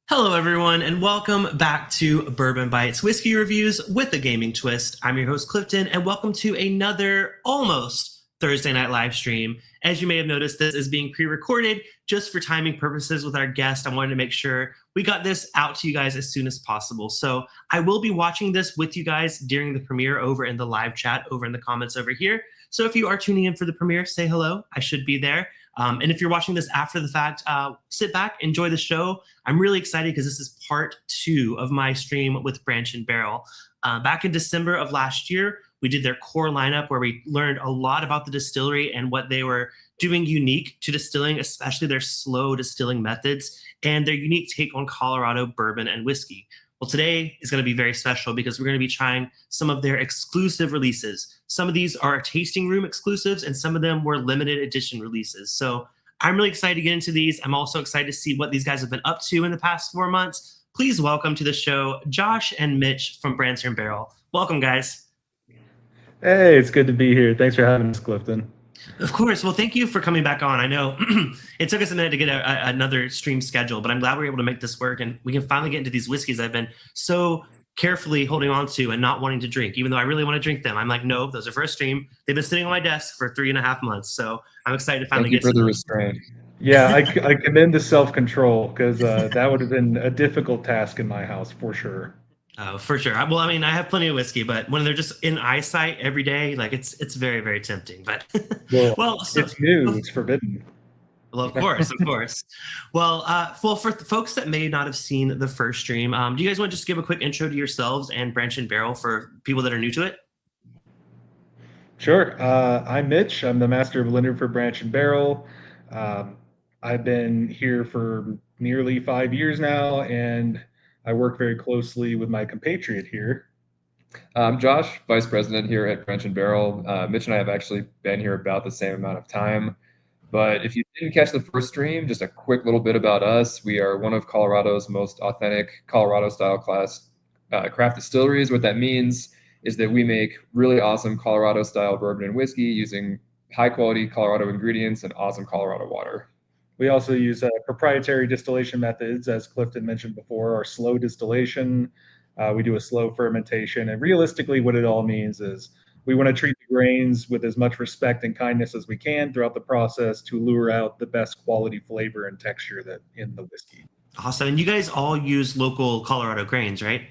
Hello, everyone, and welcome back to Bourbon Bytes Whiskey Reviews with a Gaming Twist. I'm your host, Clifton, and welcome to another almost Thursday night live stream. As you may have noticed, this is being pre-recorded just for timing purposes with our guest. I wanted to make sure we got this out to you guys as soon as possible. So I will be watching this with you guys during the premiere over in the live chat over in the comments over here. So if you are tuning in for the premiere, say hello. I should be there. And if you're watching this after the fact, sit back, enjoy the show. I'm really excited because this is part 2 of my stream with Branch Barrel. Back in December of last year, we did their core lineup where we learned a lot about the distillery and what they were doing unique to distilling, especially their slow distilling methods and their unique take on Colorado bourbon and whiskey. Well, today is going to be very special because we're going to be trying some of their exclusive releases. Some of these are tasting room exclusives, and some of them were limited edition releases. So I'm really excited to get into these. I'm also excited to see what these guys have been up to in the past 4 months. Please welcome to the show, Josh and Mitch from Branch Barrel. Welcome, guys. Hey, it's good to be here. Thanks for having us, Clifton. Of course. Well, thank you for coming back on. I know it took us a minute to get another stream scheduled, but I'm glad we're able to make this work and we can finally get into these whiskeys I've been so carefully holding on to and not wanting to drink, even though I really want to drink them. I'm like, no, those are for a stream. They've been sitting on my desk for 3.5 months. So I'm excited to finally Thank you get for the them. restraint. Yeah, I commend the self-control because that would have been a difficult task in my house for sure. Oh, for sure. Well, I mean, I have plenty of whiskey, but when they're just in eyesight every day, like it's very, very tempting. But it's new. It's forbidden. Well, of course. Well, for the folks that may not have seen the first stream, do you guys want to just give a quick intro to yourselves and Branch Barrel for people that are new to it? Sure. I'm Mitch. I'm the master of blender for Branch Barrel. I've been here for nearly 5 years now, and I work very closely with my compatriot here. I'm Josh, Vice President here at Branch Barrel. Mitch and I have actually been here about the same amount of time. But if you didn't catch the first stream, just a quick little bit about us. We are one of Colorado's most authentic Colorado-style craft distilleries. What that means is that we make really awesome Colorado-style bourbon and whiskey using high-quality Colorado ingredients and awesome Colorado water. We also use proprietary distillation methods, as Clifton mentioned before, our slow distillation. We do a slow fermentation. And realistically, what it all means is we want to treat the grains with as much respect and kindness as we can throughout the process to lure out the best quality flavor and texture that in the whiskey. Awesome. And you guys all use local Colorado grains, right?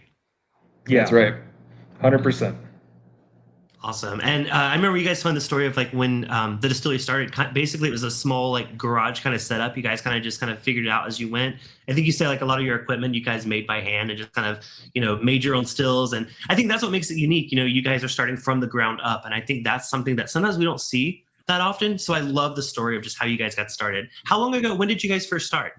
Yeah, that's right. 100%. Awesome. And I remember you guys telling the story of like when the distillery started. Basically, it was a small like garage kind of setup. You guys kind of figured it out as you went. I think you said like a lot of your equipment you guys made by hand and just kind of made your own stills. And I think that's what makes it unique. You guys are starting from the ground up, and I think that's something that sometimes we don't see that often. So I love the story of just how you guys got started. How long ago? When did you guys first start?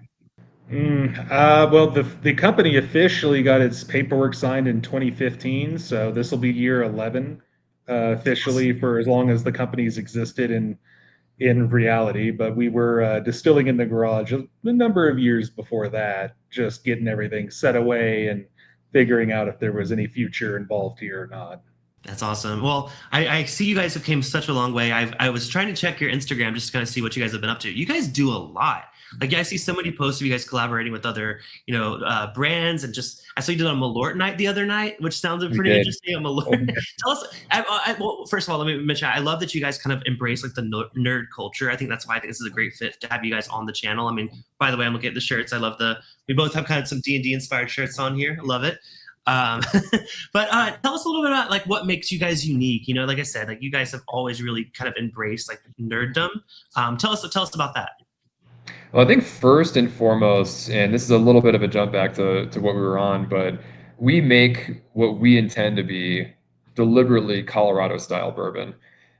Well, the company officially got its paperwork signed in 2015, so this will be year 11. Officially for as long as the company's existed in reality, but we were distilling in the garage a number of years before that, just getting everything set away and figuring out if there was any future involved here or not. That's awesome. Well, I see you guys have came such a long way. I was trying to check your Instagram just to kind of see what you guys have been up to. You guys do a lot. Like I see so many posts of you guys collaborating with other, brands, and just I saw you did a Malort night the other night, which sounded pretty interesting. A Malort. Tell us. Well, first of all, let me mention. I love that you guys kind of embrace like the nerd culture. I think that's why I think this is a great fit to have you guys on the channel. I mean, by the way, I'm looking at the shirts. I love we both have kind of some D&D inspired shirts on here. I love it. But tell us a little bit about like what makes you guys unique. Like I said, like you guys have always really kind of embraced like nerddom. Tell us about that. Well, I think first and foremost, and this is a little bit of a jump back to what we were on, but we make what we intend to be deliberately Colorado-style bourbon.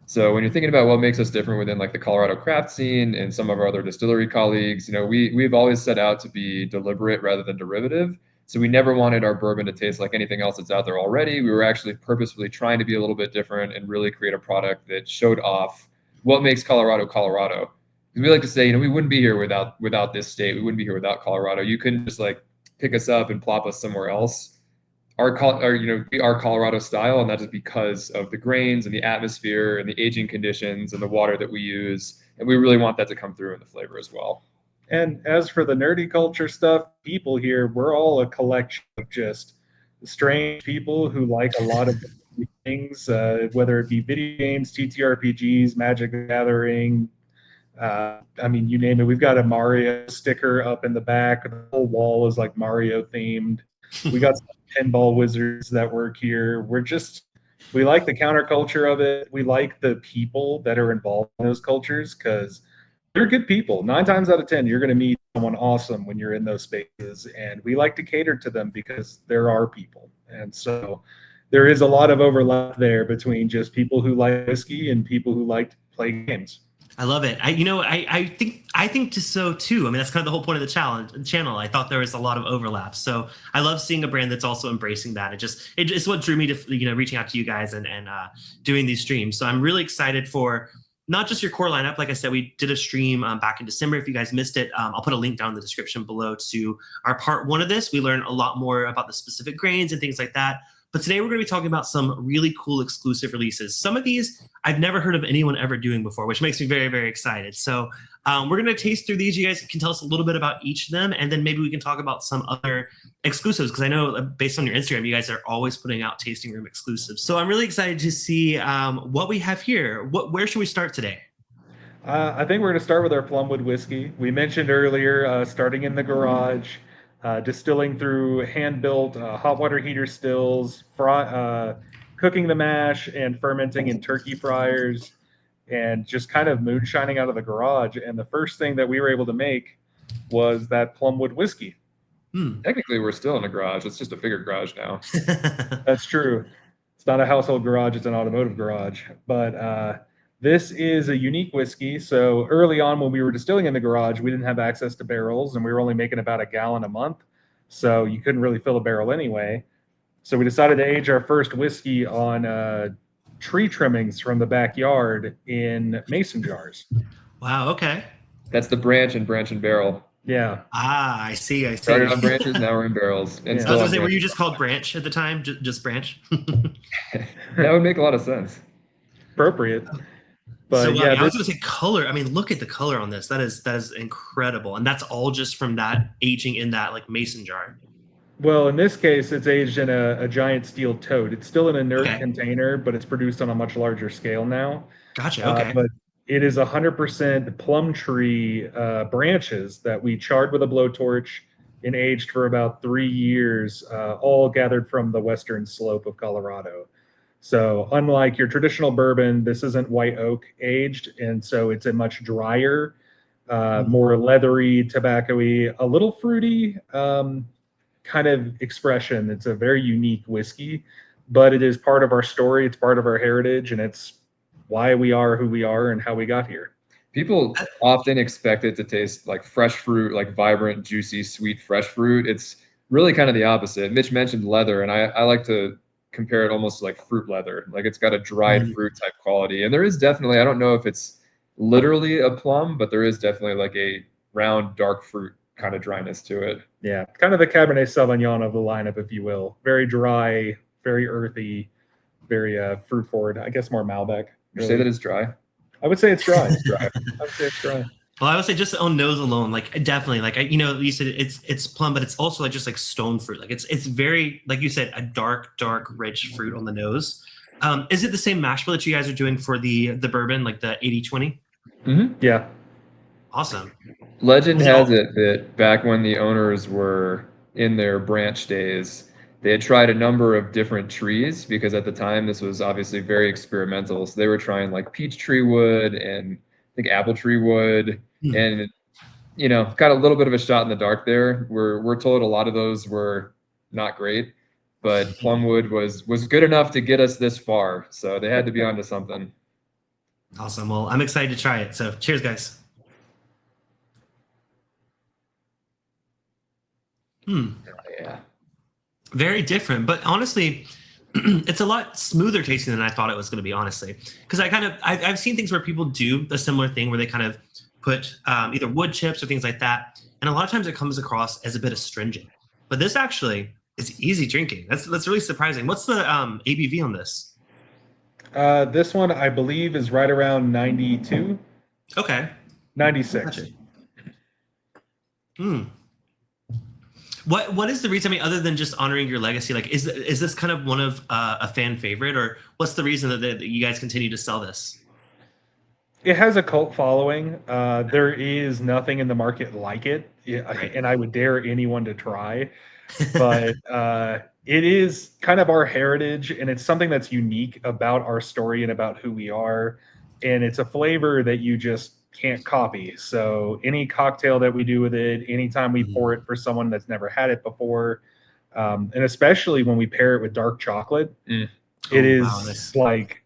So when you're thinking about what makes us different within like the Colorado craft scene and some of our other distillery colleagues, we've always set out to be deliberate rather than derivative. So we never wanted our bourbon to taste like anything else that's out there already. We were actually purposefully trying to be a little bit different and really create a product that showed off what makes Colorado Colorado. We like to say, we wouldn't be here without this state. We wouldn't be here without Colorado. You couldn't just like pick us up and plop us somewhere else. We are Colorado style, and that is because of the grains and the atmosphere and the aging conditions and the water that we use. And we really want that to come through in the flavor as well. And as for the nerdy culture stuff, people here, we're all a collection of just strange people who like a lot of things, whether it be video games, TTRPGs, Magic the Gathering. I mean, you name it. We've got a Mario sticker up in the back. The whole wall is like Mario themed. We got some pinball wizards that work here. We like the counterculture of it. We like the people that are involved in those cultures because they're good people. 9 times out of 10, you're going to meet someone awesome when you're in those spaces. And we like to cater to them because they're our people. And so there is a lot of overlap there between just people who like whiskey and people who like to play games. I love it. I think just so too. I mean, that's kind of the whole point of the channel. I thought there was a lot of overlap. So I love seeing a brand that's also embracing that. It's what drew me to reaching out to you guys and doing these streams. So I'm really excited for not just your core lineup. Like I said, we did a stream back in December. If you guys missed it, I'll put a link down in the description below to our part 1 of this. We learned a lot more about the specific grains and things like that. But today we're going to be talking about some really cool exclusive releases. Some of these I've never heard of anyone ever doing before, which makes me very, very excited. So we're going to taste through these. You guys can tell us a little bit about each of them, and then maybe we can talk about some other exclusives, because I know based on your Instagram, you guys are always putting out tasting room exclusives. So I'm really excited to see what we have here. Where should we start today? I think we're going to start with our Plum Wood whiskey. We mentioned earlier starting in the garage, distilling through hand-built hot water heater stills, cooking the mash and fermenting in turkey fryers, and just kind of moonshining out of the garage. And the first thing that we were able to make was that Plum Wood whiskey. Technically, we're still in a garage. It's just a bigger garage now. That's true. It's not a household garage, it's an automotive garage. But this is a unique whiskey. So early on when we were distilling in the garage, we didn't have access to barrels, and we were only making about a gallon a month. So you couldn't really fill a barrel anyway. So we decided to age our first whiskey on tree trimmings from the backyard in mason jars. Wow, okay. That's the branch and barrel. Yeah. Ah, I see. Started on branches, now we're in barrels. And Yeah. I was going to say, were you just called Branch at the time? Just Branch? That would make a lot of sense. Appropriate. But so yeah, I was going to say color. I mean, look at the color on this. That is incredible. And that's all just from that aging in that like mason jar. well, in this case, it's aged in a giant steel tote. It's still in an inert container, but it's produced on a much larger scale now. Gotcha. Okay. But it is 100% plum tree branches that we charred with a blowtorch and aged for about 3 years, all gathered from the western slope of Colorado. So unlike your traditional bourbon, this isn't white oak aged, and so it's a much drier, more leathery, tobacco-y, a little fruity kind of expression. It's a very unique whiskey, but it is part of our story. It's part of our heritage, and it's why we are who we are and how we got here. People often expect it to taste like fresh fruit, like vibrant, juicy, sweet, fresh fruit. It's really kind of the opposite. Mitch mentioned leather, and I like to compare it almost like fruit leather. Like it's got a dried fruit type quality. And there is definitely, I don't know if it's literally a plum, but there is definitely like a round, dark fruit kind of dryness to it. Yeah, kind of the Cabernet Sauvignon of the lineup, if you will. Very dry, very earthy, very fruit forward. I guess more Malbec. You say that it's dry? I would say it's dry. I would say it's dry. Well, I would say just on nose alone, like definitely, like you said it's plum, but it's also like just like stone fruit. Like it's very, like you said, a dark, rich fruit on the nose. Is it the same mash bill that you guys are doing for the bourbon, like the 80-20? Mm-hmm. Yeah. Awesome. Legend has it that back when the owners were in their branch days, they had tried a number of different trees because at the time this was obviously very experimental. So they were trying like peach tree wood and I think apple tree wood, and got a little bit of a shot in the dark there. We're told a lot of those were not great, but plum wood was good enough to get us this far. So they had to be onto something. Awesome. Well, I'm excited to try it. So cheers, guys. Yeah. Very different, but honestly, it's a lot smoother tasting than I thought it was going to be, honestly. Because I've seen things where people do a similar thing where they kind of put either wood chips or things like that, and a lot of times it comes across as a bit astringent. But this actually is easy drinking. That's really surprising. What's the ABV on this? This one, I believe, is right around 92. Okay. 96. Gotcha. Hmm. What is the reason? I mean, other than just honoring your legacy, like is this kind of one of a fan favorite, or what's the reason that you guys continue to sell this? It has a cult following. There is nothing in the market like it, Right. and I would dare anyone to try. But it is kind of our heritage, and it's something that's unique about our story and about who we are. And it's a flavor that you just can't copy. So any cocktail that we do with it, anytime we pour it for someone that's never had it before, and especially when we pair it with dark chocolate, Mm. it Oh, wow, is like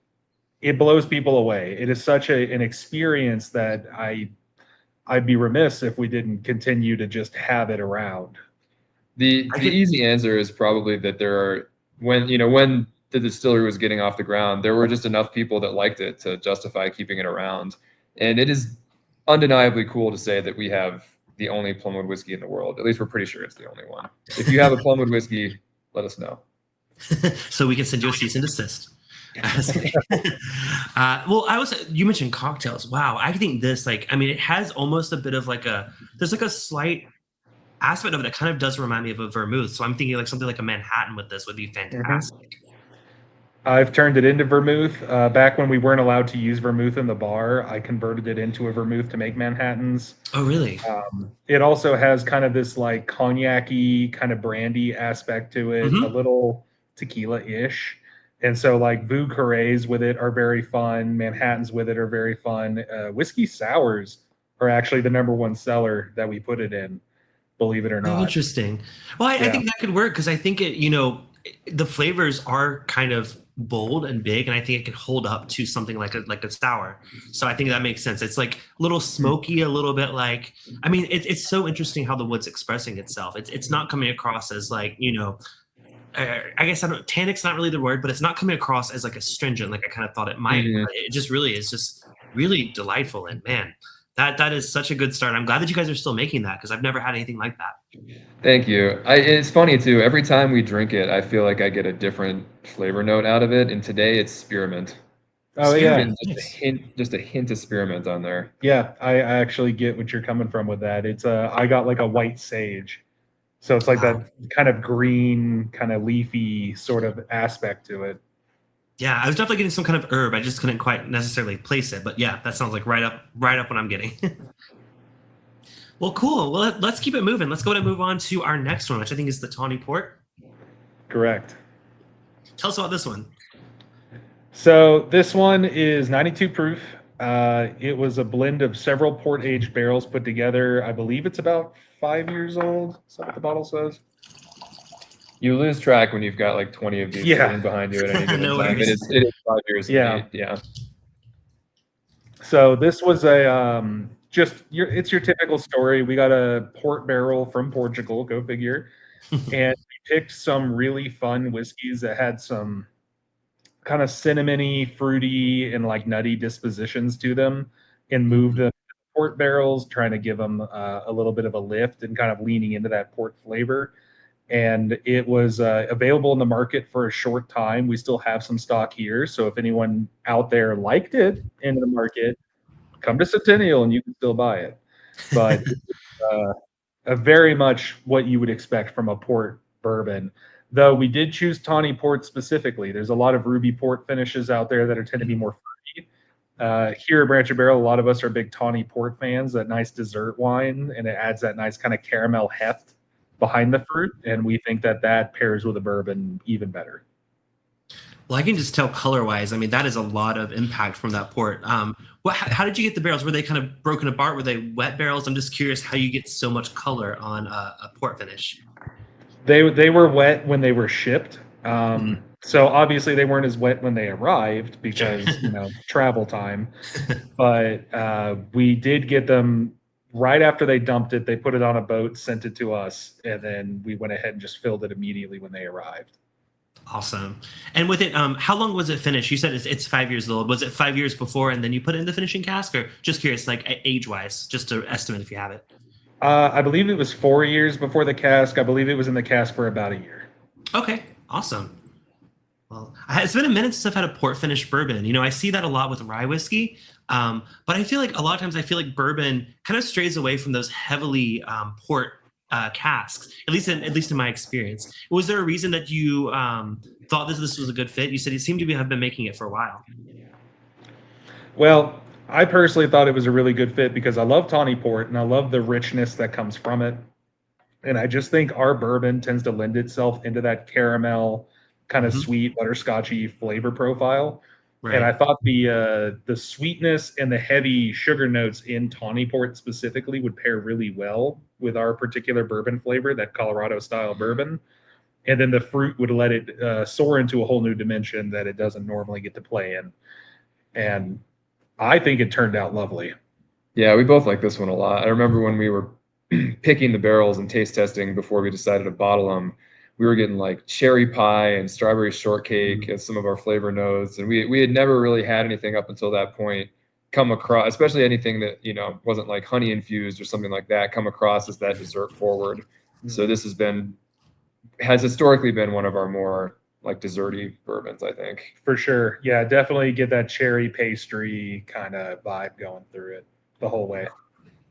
it blows people away. It is such an experience that I'd be remiss if we didn't continue to just have it around. The easy answer is probably that there are when the distillery was getting off the ground, there were just enough people that liked it to justify keeping it around. And it is undeniably cool to say that we have the only Plum Wood whiskey in the world. At least we're pretty sure it's the only one. If you have a Plum Wood whiskey, let us know. So we can send you a cease and desist. Well, you mentioned cocktails. Wow, I think this, like, I mean, it has almost a bit of like there's like a slight aspect of it that kind of does remind me of a vermouth. So I'm thinking like something like a Manhattan with this would be fantastic. I've turned it into vermouth. Back when we weren't allowed to use vermouth in the bar, I converted it into a vermouth to make Manhattans. Oh, really? It also has kind of this like cognac-y kind of brandy aspect to it, a little tequila-ish. And so like Vieux Carrés with it are very fun. Manhattans with it are very fun. Whiskey sours are actually the #1 seller that we put it in, believe it or Oh, not. interesting. Well, I think that could work because I think the flavors are kind of bold and big, and I think it could hold up to something like a sour. So I think that makes sense. It's like a little smoky, a little bit like, I mean, it's so interesting how the wood's expressing itself. It's not coming across as like, I guess tannic's not really the word, but it's not coming across as like astringent, like I kind of thought it might. Mhm. But it just really is just really delightful. And man, that is such a good start. I'm glad that you guys are still making that because I've never had anything like that. Thank you. It's funny too. Every time we drink it, I feel like I get a different flavor note out of it. And today it's spearmint. Oh yeah, Spearmint, just a hint of spearmint on there. yeah. I actually get what you're coming from with that. It's I got like a white sage, so it's like Wow. that kind of green, kind of leafy sort of aspect to it. Yeah, I was definitely getting some kind of herb. I just couldn't quite necessarily place it, but yeah, that sounds like right up what I'm getting. Well, cool. Well, let's keep it moving. Let's go ahead and move on to our next one, which I think is the Tawny Port. Correct. Tell us about this one. So this one is 92 proof. It was a blend of several port aged barrels put together. I believe it's about 5 years old. Is that what the bottle says? You lose track when you've got like 20 of these sitting behind you at any given No time. It worries. is 5 years. Yeah. Yeah. So this was it's your typical story. We got a port barrel from Portugal, go figure, and we picked some really fun whiskeys that had some kind of cinnamony, fruity, and like nutty dispositions to them, and moved them to port barrels, trying to give them a little bit of a lift and kind of leaning into that port flavor. And it was available in the market for a short time. We still have some stock here, so if anyone out there liked it in the market, come to Centennial and you can still buy it. But a very much what you would expect from a port bourbon. Though we did choose Tawny Port specifically. There's a lot of ruby port finishes out there that tend to be more fruity. Here at Branch Barrel, a lot of us are big Tawny Port fans, that nice dessert wine, and it adds that nice kind of caramel heft behind the fruit, and we think that pairs with a bourbon even better. Well, I can just tell color-wise. I mean, that is a lot of impact from that port. How did you get the barrels? Were they kind of broken apart? Were they wet barrels? I'm just curious how you get so much color on a port finish. They were wet when they were shipped. So obviously they weren't as wet when they arrived because travel time. But we did get them right after they dumped it. They put it on a boat, sent it to us, and then we went ahead and just filled it immediately when they arrived. Awesome. And with it, how long was it finished? You said it's 5 years old. Was it 5 years before and then you put it in the finishing cask, or just curious, like age-wise, just to estimate if you have it? I believe it was 4 years before the cask. I believe it was in the cask for about a year. Okay, awesome. Well, it's been a minute since I've had a port finish bourbon. I see that a lot with rye whiskey, but I feel like a lot of times I feel like bourbon kind of strays away from those heavily port casks. At least in my experience. Was there a reason that you thought this was a good fit? You said you seem to have been making it for a while. Well, I personally thought it was a really good fit because I love Tawny Port and I love the richness that comes from it. And I just think our bourbon tends to lend itself into that caramel, kind of Hmm. sweet, butterscotchy flavor profile. And I Right. thought the sweetness and the heavy sugar notes in Tawny Port specifically would pair really well with our particular bourbon flavor, that Colorado style bourbon. And then the fruit would let it soar into a whole new dimension that it doesn't normally get to play in. And I think it turned out lovely. Yeah, we both like this one a lot. I remember when we were picking the barrels and taste testing before we decided to bottle them, we were getting like cherry pie and strawberry shortcake Mhm. as some of our flavor notes, and we had never really had anything up until that point come across, especially anything that wasn't like honey infused or something like that, come across as that dessert forward. So Mhm. this has historically been one of our more like desserty bourbons, I think. For sure. Yeah, definitely get that cherry pastry kind of vibe going through it the whole way.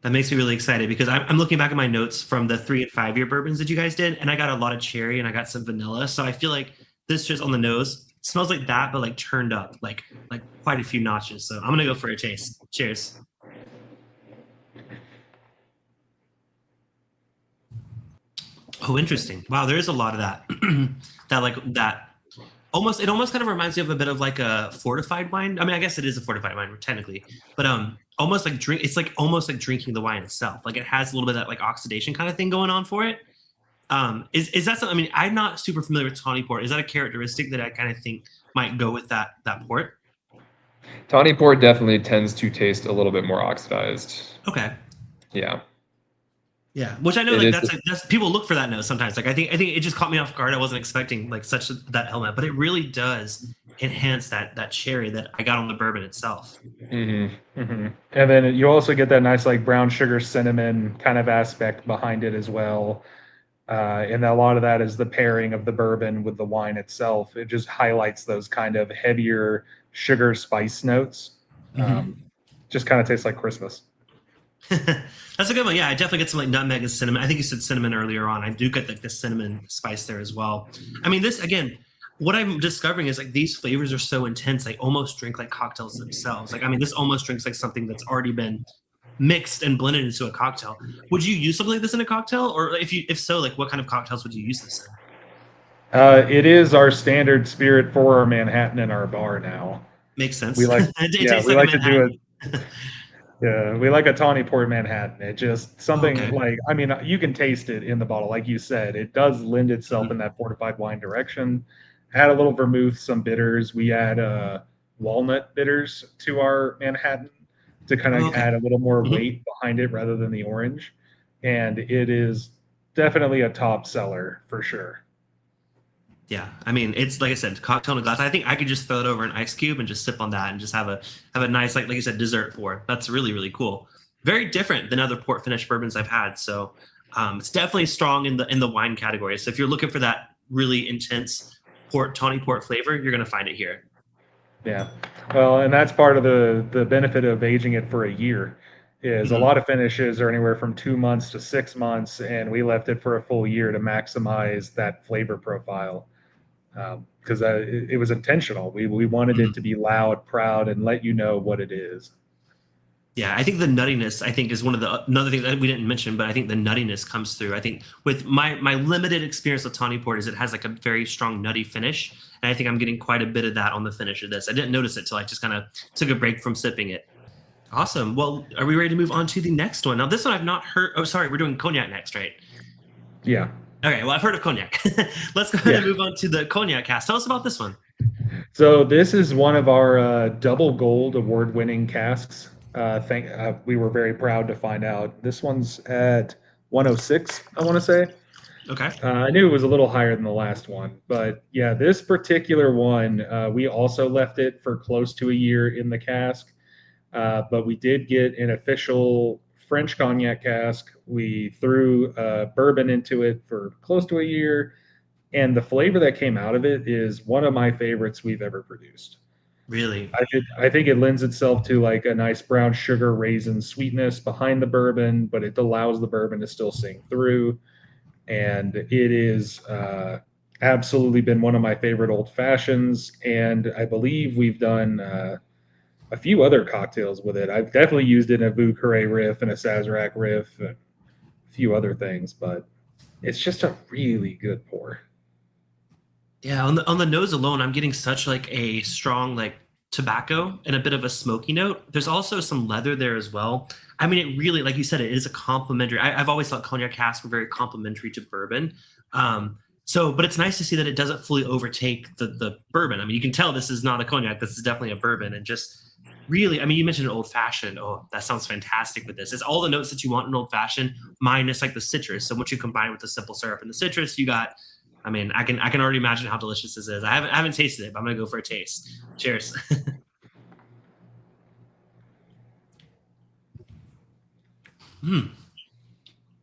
That makes me really excited because I'm looking back at my notes from the 3 and 5 year bourbons that you guys did, and I got a lot of cherry and I got some vanilla. So I feel like this just on the nose smells like that, but like turned up, like quite a few notches. So I'm gonna go for a taste. Cheers. Oh, interesting. Wow, there is a lot of that. that almost, it almost kind of reminds me of a bit of like a fortified wine. I mean, I guess it is a fortified wine technically, but almost like drink. It's like almost like drinking the wine itself. Like it has a little bit of that like oxidation kind of thing going on for it. Is that something? I mean, I'm not super familiar with Tawny Port. Is that a characteristic that I kind of think might go with that port? Tawny Port definitely tends to taste a little bit more oxidized. Okay. Yeah, Yeah, which I know it like is. that's people look for that note sometimes. Like I think it just caught me off guard. I wasn't expecting like that element, but it really does enhance that cherry that I got on the bourbon itself. Mhm. And then you also get that nice like brown sugar cinnamon kind of aspect behind it as well. And a lot of that is the pairing of the bourbon with the wine itself. It just highlights those kind of heavier sugar spice notes. Hmm. Um, just kind of tastes like Christmas. That's a good one. Yeah, I definitely get some like nutmeg and cinnamon. I think you said cinnamon earlier on. I do get like the cinnamon spice there as well. I mean, this again, what I'm discovering is like these flavors are so intense, they almost drink like cocktails themselves. Like, I mean, this almost drinks like something that's already been mixed and blended into a cocktail. Would you use something like this in a cocktail? Or if so, like what kind of cocktails would you use this in? It is our standard spirit for our Manhattan in our bar now. Makes We sense. like, It yeah, tastes we like a like to do it. Manhattan. Yeah, we like a Tawny Port Manhattan. It just something Okay. like, I mean, you can taste it in the bottle, like you said. It does lend itself Mhm. in that fortified wine direction. Add a little vermouth, some bitters. We add walnut bitters to our Manhattan to kind Oh, of okay. add a little more Mhm. weight behind it rather than the orange. And it is definitely a top seller for sure. Yeah, I mean, it's like I said, cocktail in a glass. I think I could just throw it over an ice cube and just sip on that and just have a nice like you said dessert pour. That's really cool. Very different than other port finish bourbons I've had. So it's definitely strong in the wine category. So if you're looking for that really intense port tawny port flavor, you're gonna find it here. Yeah. Well, and that's part of the benefit of aging it for a year is a Mhm. lot of finishes are anywhere from 2 months to 6 months, and we left it for a full year to maximize that flavor profile because it was intentional. We wanted it Mhm. to be loud, proud, and let you know what it is. Yeah, I think the nuttiness I think is one of the another thing that we didn't mention, but I think the nuttiness comes through. I think with my limited experience with Tawny Port is it has like a very strong nutty finish, and I think I'm getting quite a bit of that on the finish of this. I didn't notice it till I just kind of took a break from sipping it. Awesome. Well, are we ready to move on to the next one? Now, this one I've not heard. Oh, sorry, we're doing cognac next, right? Yeah. Okay. Well, I've heard of cognac. Let's go ahead Yeah. and move on to the cognac cast. Tell us about this one. So this is one of our double gold award-winning casks. We were very proud to find out this one's at 106. I want to say. Okay. I knew it was a little higher than the last one, but yeah, this particular one, we also left it for close to a year in the cask, but we did get an official French cognac cask. We threw bourbon into it for close to a year, and the flavor that came out of it is one of my favorites we've ever produced. Really? I think it lends itself to like a nice brown sugar raisin sweetness behind the bourbon, but it allows the bourbon to still sing through. And it is absolutely been one of my favorite old fashions. And I believe we've done a few other cocktails with it. I've definitely used it in a Vieux Carré riff and a Sazerac riff and a few other things, but it's just a really good pour. Yeah, on the nose alone, I'm getting such like a strong like tobacco and a bit of a smoky note. There's also some leather there as well. I mean, it really, like you said, it is a complementary. I've always thought cognac casks were very complementary to bourbon. But it's nice to see that it doesn't fully overtake the bourbon. I mean, you can tell this is not a cognac. This is definitely a bourbon, and just really, I mean, you mentioned an old fashioned. Oh, that sounds fantastic with this. It's all the notes that you want in old fashioned, minus like the citrus. So once you combine it with the simple syrup and the citrus, you got. I mean, I can already imagine how delicious this is. I haven't tasted it, but I'm gonna go for a taste. Cheers.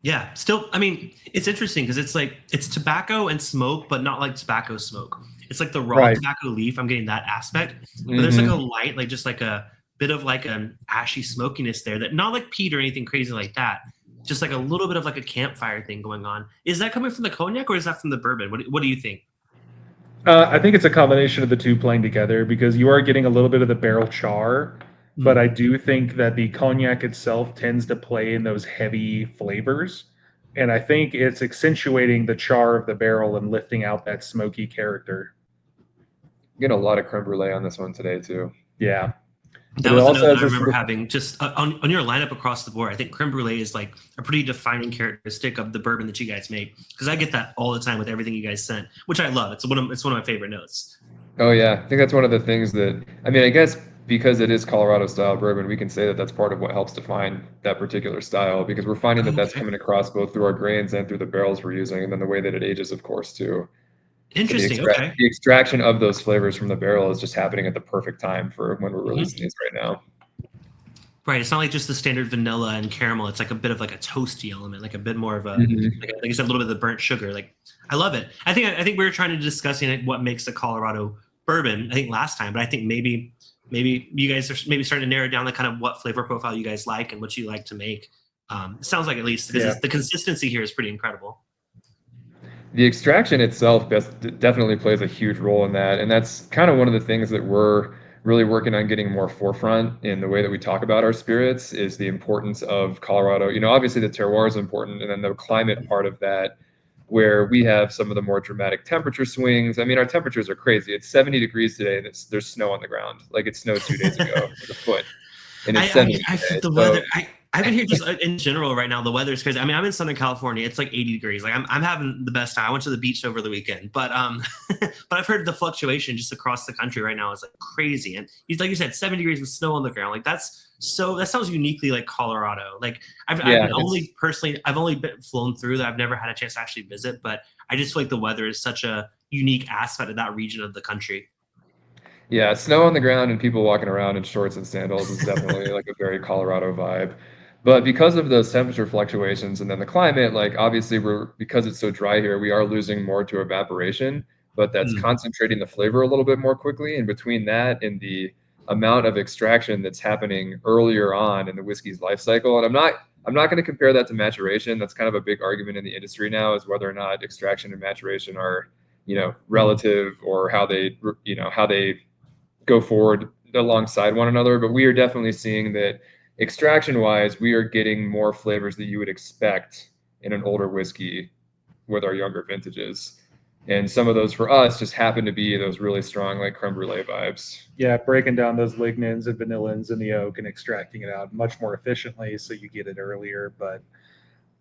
Yeah, still, I mean, it's interesting because it's like it's tobacco and smoke, but not like tobacco smoke. It's like the raw Right. tobacco leaf. I'm getting that aspect, but there's like a light, like just like a bit of like an ashy smokiness there that not like peat or anything crazy like that. Just like a little bit of like a campfire thing going on. Is that coming from the cognac or is that from the bourbon? What do you think? I think it's a combination of the two playing together because you are getting a little bit of the barrel char, but I do think that the cognac itself tends to play in those heavy flavors. And I think it's accentuating the char of the barrel and lifting out that smoky character. Get a lot of creme brulee on this one today too. Yeah. That But it was the also note that has I this remember little, having just on your lineup across the board. I think creme brulee is like a pretty defining characteristic of the bourbon that you guys make because I get that all the time with everything you guys sent, which I love. It's one of my favorite notes. Oh yeah, I think that's one of the things that I mean, I guess because it is Colorado style bourbon, we can say that that's part of what helps define that particular style because we're finding that that's Okay. coming across both through our grains and through the barrels we're using, and then the way that it ages, of course, too. So Interesting. Okay. the extraction of those flavors from the barrel is just happening at the perfect time for when we're Mhm. releasing these right now. Right. It's not like just the standard vanilla and caramel. It's like a bit of like a toasty element, like a bit more of a Mhm. like you said, a little bit of the burnt sugar. Like I love it. I think we were trying to discuss what makes a Colorado bourbon. I think last time, but I think maybe you guys are maybe starting to narrow down the kind of what flavor profile you guys like and what you like to make. It sounds like at least because yeah. the consistency here is pretty incredible. The extraction itself definitely plays a huge role in that, and that's kind of one of the things that we're really working on getting more forefront in the way that we talk about our spirits is the importance of Colorado. You know, obviously the terroir is important, and then the climate part of that, where we have some of the more dramatic temperature swings. I mean, our temperatures are crazy. It's 70 degrees today, and there's snow on the ground. Like it snowed 2 days ago, like a foot, and it's 70 today. The So weather. I've been here just in general right now. The weather is crazy. I mean, I'm in Southern California. It's like 80 degrees. Like I'm having the best time. I went to the beach over the weekend, but but I've heard the fluctuation just across the country right now is like crazy. And like you said, 70 degrees with snow on the ground. Like that sounds uniquely like Colorado. Like yeah, I've only been flown through that. I've never had a chance to actually visit, but I just feel like the weather is such a unique aspect of that region of the country. yeah, snow on the ground and people walking around in shorts and sandals is definitely like a very Colorado vibe. But because of those temperature fluctuations and then the climate, like obviously because it's so dry here, we are losing more to evaporation, but that's Mm. concentrating the flavor a little bit more quickly. And between that and the amount of extraction that's happening earlier on in the whiskey's life cycle, and I'm not going to compare that to maturation. That's kind of a big argument in the industry now is whether or not extraction and maturation are, relative or how they go forward alongside one another. But we are definitely seeing that extraction wise, we are getting more flavors that you would expect in an older whiskey with our younger vintages. And some of those for us just happen to be those really strong, like creme brulee vibes. Yeah, breaking down those lignans and vanillins in the oak and extracting it out much more efficiently so you get it earlier. But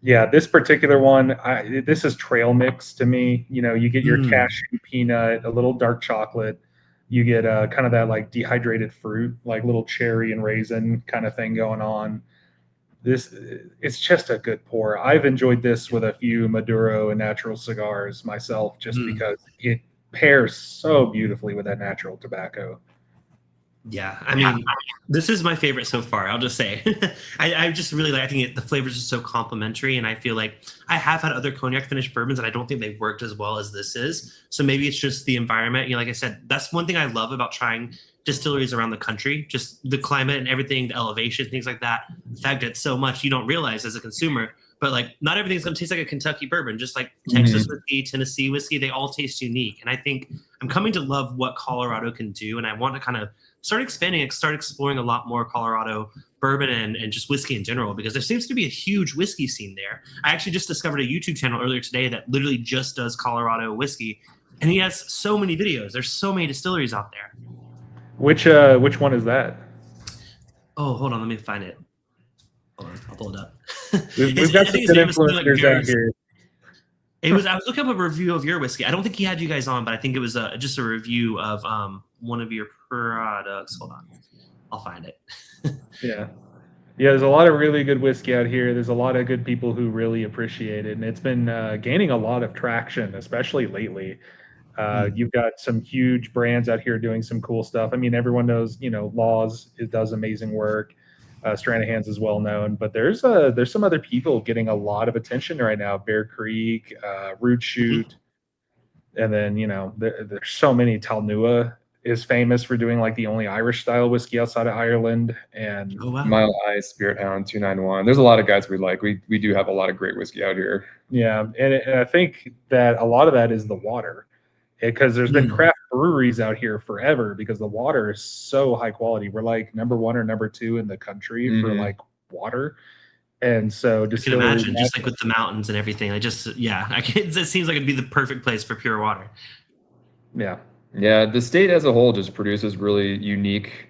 yeah, this particular one, this is trail mix to me. You know, you get your Mm. cashew, peanut, a little dark chocolate. You get kind of that like dehydrated fruit, like little cherry and raisin kind of thing going on. This it's just a good pour. I've enjoyed this with a few Maduro and natural cigars myself, just Mm. because it pairs so beautifully with that natural tobacco. Yeah, I mean, this is my favorite so far. I'll just say, I just really like. I think the flavors are so complementary, and I feel like I have had other cognac finished bourbons, and I don't think they've worked as well as this is. So maybe it's just the environment. You know, like I said, that's one thing I love about trying distilleries around the country. Just the climate and everything, the elevation, things like that. The fact that so much you don't realize as a consumer. But like, not everything's going to taste like a Kentucky bourbon. Just like Texas whiskey, Tennessee whiskey, they all taste unique. And I think I'm coming to love what Colorado can do, and I want to kind of start expanding, start exploring a lot more Colorado bourbon and just whiskey in general, because there seems to be a huge whiskey scene there. I actually just discovered a YouTube channel earlier today that literally just does Colorado whiskey, and he has so many videos. There's so many distilleries out there. Which one is that? Oh, hold on, let me find it. Hold on, I'll pull it up. We've got some good influencers out here. I was looking up a review of your whiskey. I don't think he had you guys on, but I think it was just a review of one of your products. Hold on, I'll find it. Yeah, there's a lot of really good whiskey out here. There's a lot of good people who really appreciate it, and it's been gaining a lot of traction, especially lately. You've got some huge brands out here doing some cool stuff. I mean, everyone knows, Laws, it does amazing work. Stranahan's is well known, but there's some other people getting a lot of attention right now. Bear Creek, Root Shoot, and then there's so many. Talnua is famous for doing like the only Irish style whiskey outside of Ireland, and Oh wow. Mile High, Spirit Hound, 291. There's a lot of guys we like. We do have a lot of great whiskey out here. yeah, and I think that a lot of that is the water, because there's been craft breweries out here forever because the water is so high quality. We're like number 1 or number 2 in the country for like water. And so I can imagine, just like with the mountains and everything. It seems like it'd be the perfect place for pure water. Yeah. Yeah, the state as a whole just produces really unique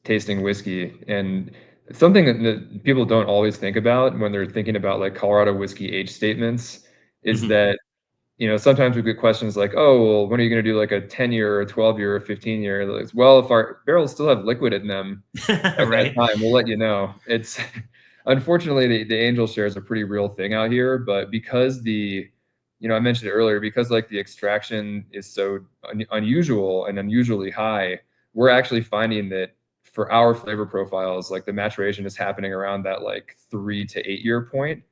tasting whiskey. And something that people don't always think about when they're thinking about like Colorado whiskey age statements is that sometimes we get questions like, oh, well, when are you going to do like a 10-year or a 12-year or 15-year? Like, well, if our barrels still have liquid in them at that time, we'll let you know. It's unfortunately the angel share is a pretty real thing out here, but because I mentioned it earlier, because like the extraction is so unusual and unusually high, we're actually finding that for our flavor profiles, like the maturation is happening around that like 3 to 8 year point.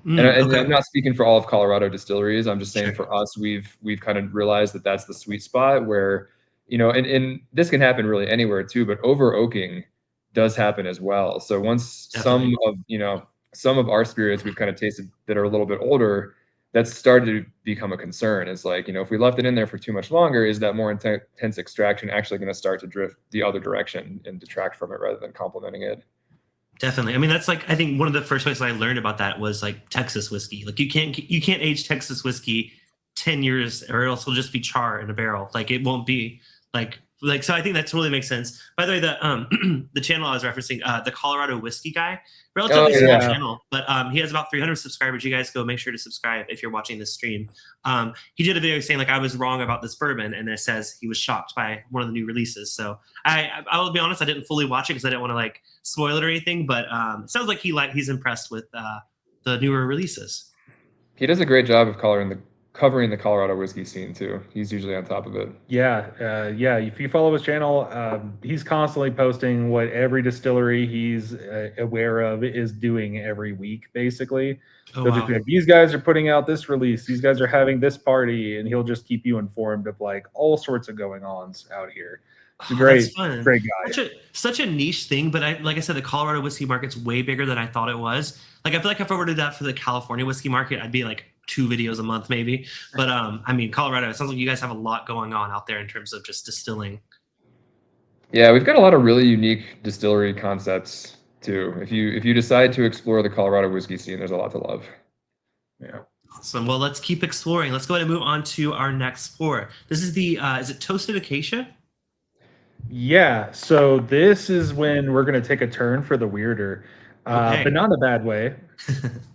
And I'm not speaking for all of Colorado distilleries. I'm just saying for us, we've kind of realized that that's the sweet spot where, and this can happen really anywhere too, but over oaking does happen as well. So once some of our spirits we've kind of tasted that are a little bit older, that's started to become a concern. It's like, if we left it in there for too much longer, is that more intense extraction actually going to start to drift the other direction and detract from it rather than complementing it? Definitely. I mean, that's like, I think one of the first ways I learned about that was like Texas whiskey. Like you can't age Texas whiskey 10 years or else it'll just be char in a barrel. Like it won't be like, so I think that totally makes sense. By the way, the channel I was referencing, the Colorado Whiskey Guy, relatively small channel, but he has about 300 subscribers. You guys go make sure to subscribe if you're watching this stream. He did a video saying like, I was wrong about this bourbon. And it says he was shocked by one of the new releases. So I will be honest, I didn't fully watch it because I didn't want to like spoil it or anything, but it sounds like he's impressed with the newer releases. He does a great job of covering the Colorado whiskey scene too. He's usually on top of it. Yeah. If you follow his channel, he's constantly posting what every distillery he's aware of is doing every week, basically. Oh, wow. Just be like, these guys are putting out this release. These guys are having this party, and he'll just keep you informed of like all sorts of going-ons out here. It's a great guy. Such a niche thing, but like I said, the Colorado whiskey market's way bigger than I thought it was. Like I feel like if I were to do that for the California whiskey market, I'd be like 2 videos a month maybe. But I mean, Colorado, it sounds like you guys have a lot going on out there in terms of just distilling. Yeah, we've got a lot of really unique distillery concepts too. If you decide to explore the Colorado whiskey scene, there's a lot to love. Yeah. Awesome. Well, let's keep exploring. Let's go ahead and move on to our next pour. This is the is it Toasted Acacia? Yeah, so this is when we're going to take a turn for the weirder, but not in a bad way.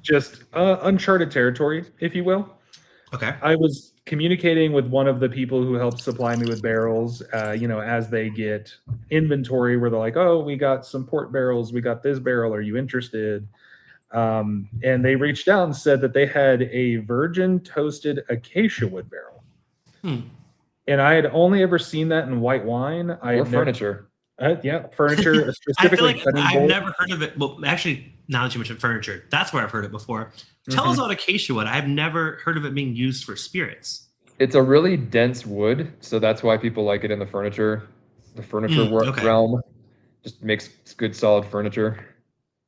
Just uncharted territory, if you will. Okay. I was communicating with one of the people who helped supply me with barrels, as they get inventory where they're like, oh, we got some port barrels, we got this barrel, are you interested? And they reached out and said that they had a virgin toasted acacia wood barrel. And I had only ever seen that in white wine. Or furniture. Yeah, furniture, I feel specifically like cutting I've boards. never heard of it. Well, actually, now that you mentioned furniture, that's where I've heard it before. Tell us Mhm. about acacia wood. I've never heard of it being used for spirits. It's a really dense wood, so that's why people like it in the furniture Okay. realm. Just makes good solid furniture.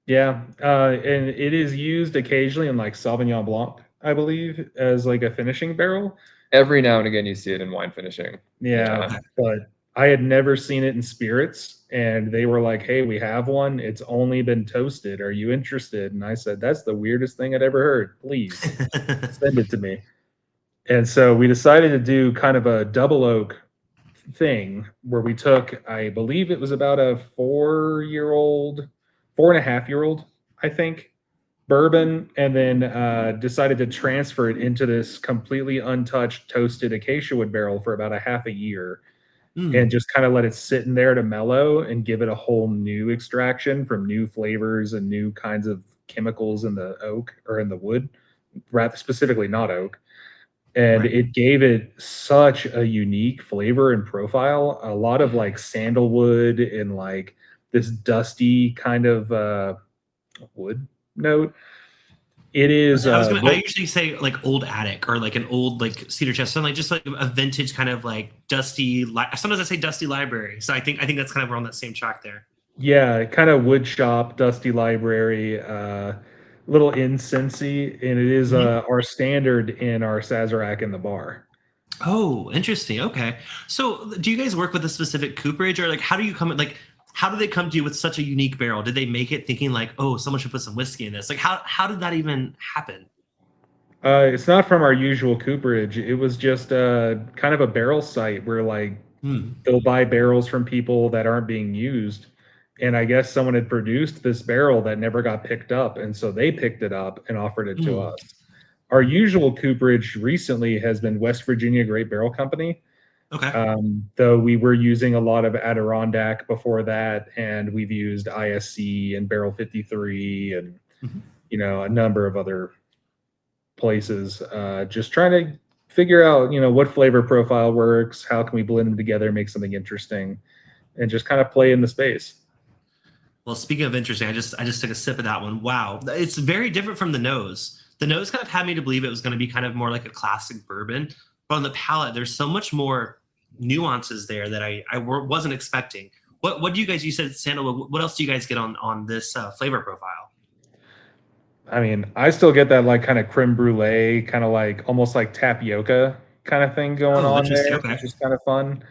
Yeah, and it is used occasionally in like Sauvignon Blanc, I believe, as like a finishing barrel. Every now and again, you see it in wine finishing. Yeah, Yeah. Okay. but I had never seen it in spirits, and they were like, "Hey, we have one. It's only been toasted. Are you interested?" And I said, "That's the weirdest thing I'd ever heard. Please send it to me." And so we decided to do kind of a double oak thing where we took, I believe it was about a 4-year-old, 4.5-year-old, I think, bourbon, and then decided to transfer it into this completely untouched toasted acacia wood barrel for about a half a year and Mm, just kind of let it sit in there to mellow and give it a whole new extraction from new flavors and new kinds of chemicals in the oak or in the wood, rather specifically not oak. And right. it gave it such a unique flavor and profile, a lot of like sandalwood and like this dusty kind of wood note. It is I was gonna. I usually say like old attic or like an old like cedar chest, something like just like a vintage kind of like dusty. Sometimes I say dusty library. So I think that's kind of we're on that same track there. yeah, kind of wood shop, dusty library, little incensey, and it is Mhm. our standard in our Sazerac in the bar. Oh, interesting. Okay. So, do you guys work with a specific cooperage, or like how do you come like how do they come to you with such a unique barrel? Did they make it thinking like, oh, someone should put some whiskey in this? Like, how did that even happen? It's not from our usual cooperage. It was just kind of a barrel site where like Hmm. they'll buy barrels from people that aren't being used. And I guess someone had produced this barrel that never got picked up, and so they picked it up and offered it to Hmm. us. Our usual cooperage recently has been West Virginia Great Barrel Company, Okay. though we were using a lot of Adirondack before that, and we've used ISC and Barrel 53 and Mhm. a number of other places, just trying to figure out, what flavor profile works, how can we blend them together, make something interesting, and just kind of play in the space. Well, speaking of interesting, I just took a sip of that one. Wow, it's very different from the nose. The nose kind of had me to believe it was going to be kind of more like a classic bourbon, but on the palate, there's so much more nuances there that wasn't expecting. What do you guys? You said sandalwood. What else do you guys get on this flavor profile? I mean, I still get that like kind of creme brulee, kind of like almost like tapioca kind of thing going Oh, on interesting. there, Okay. which is kind of fun.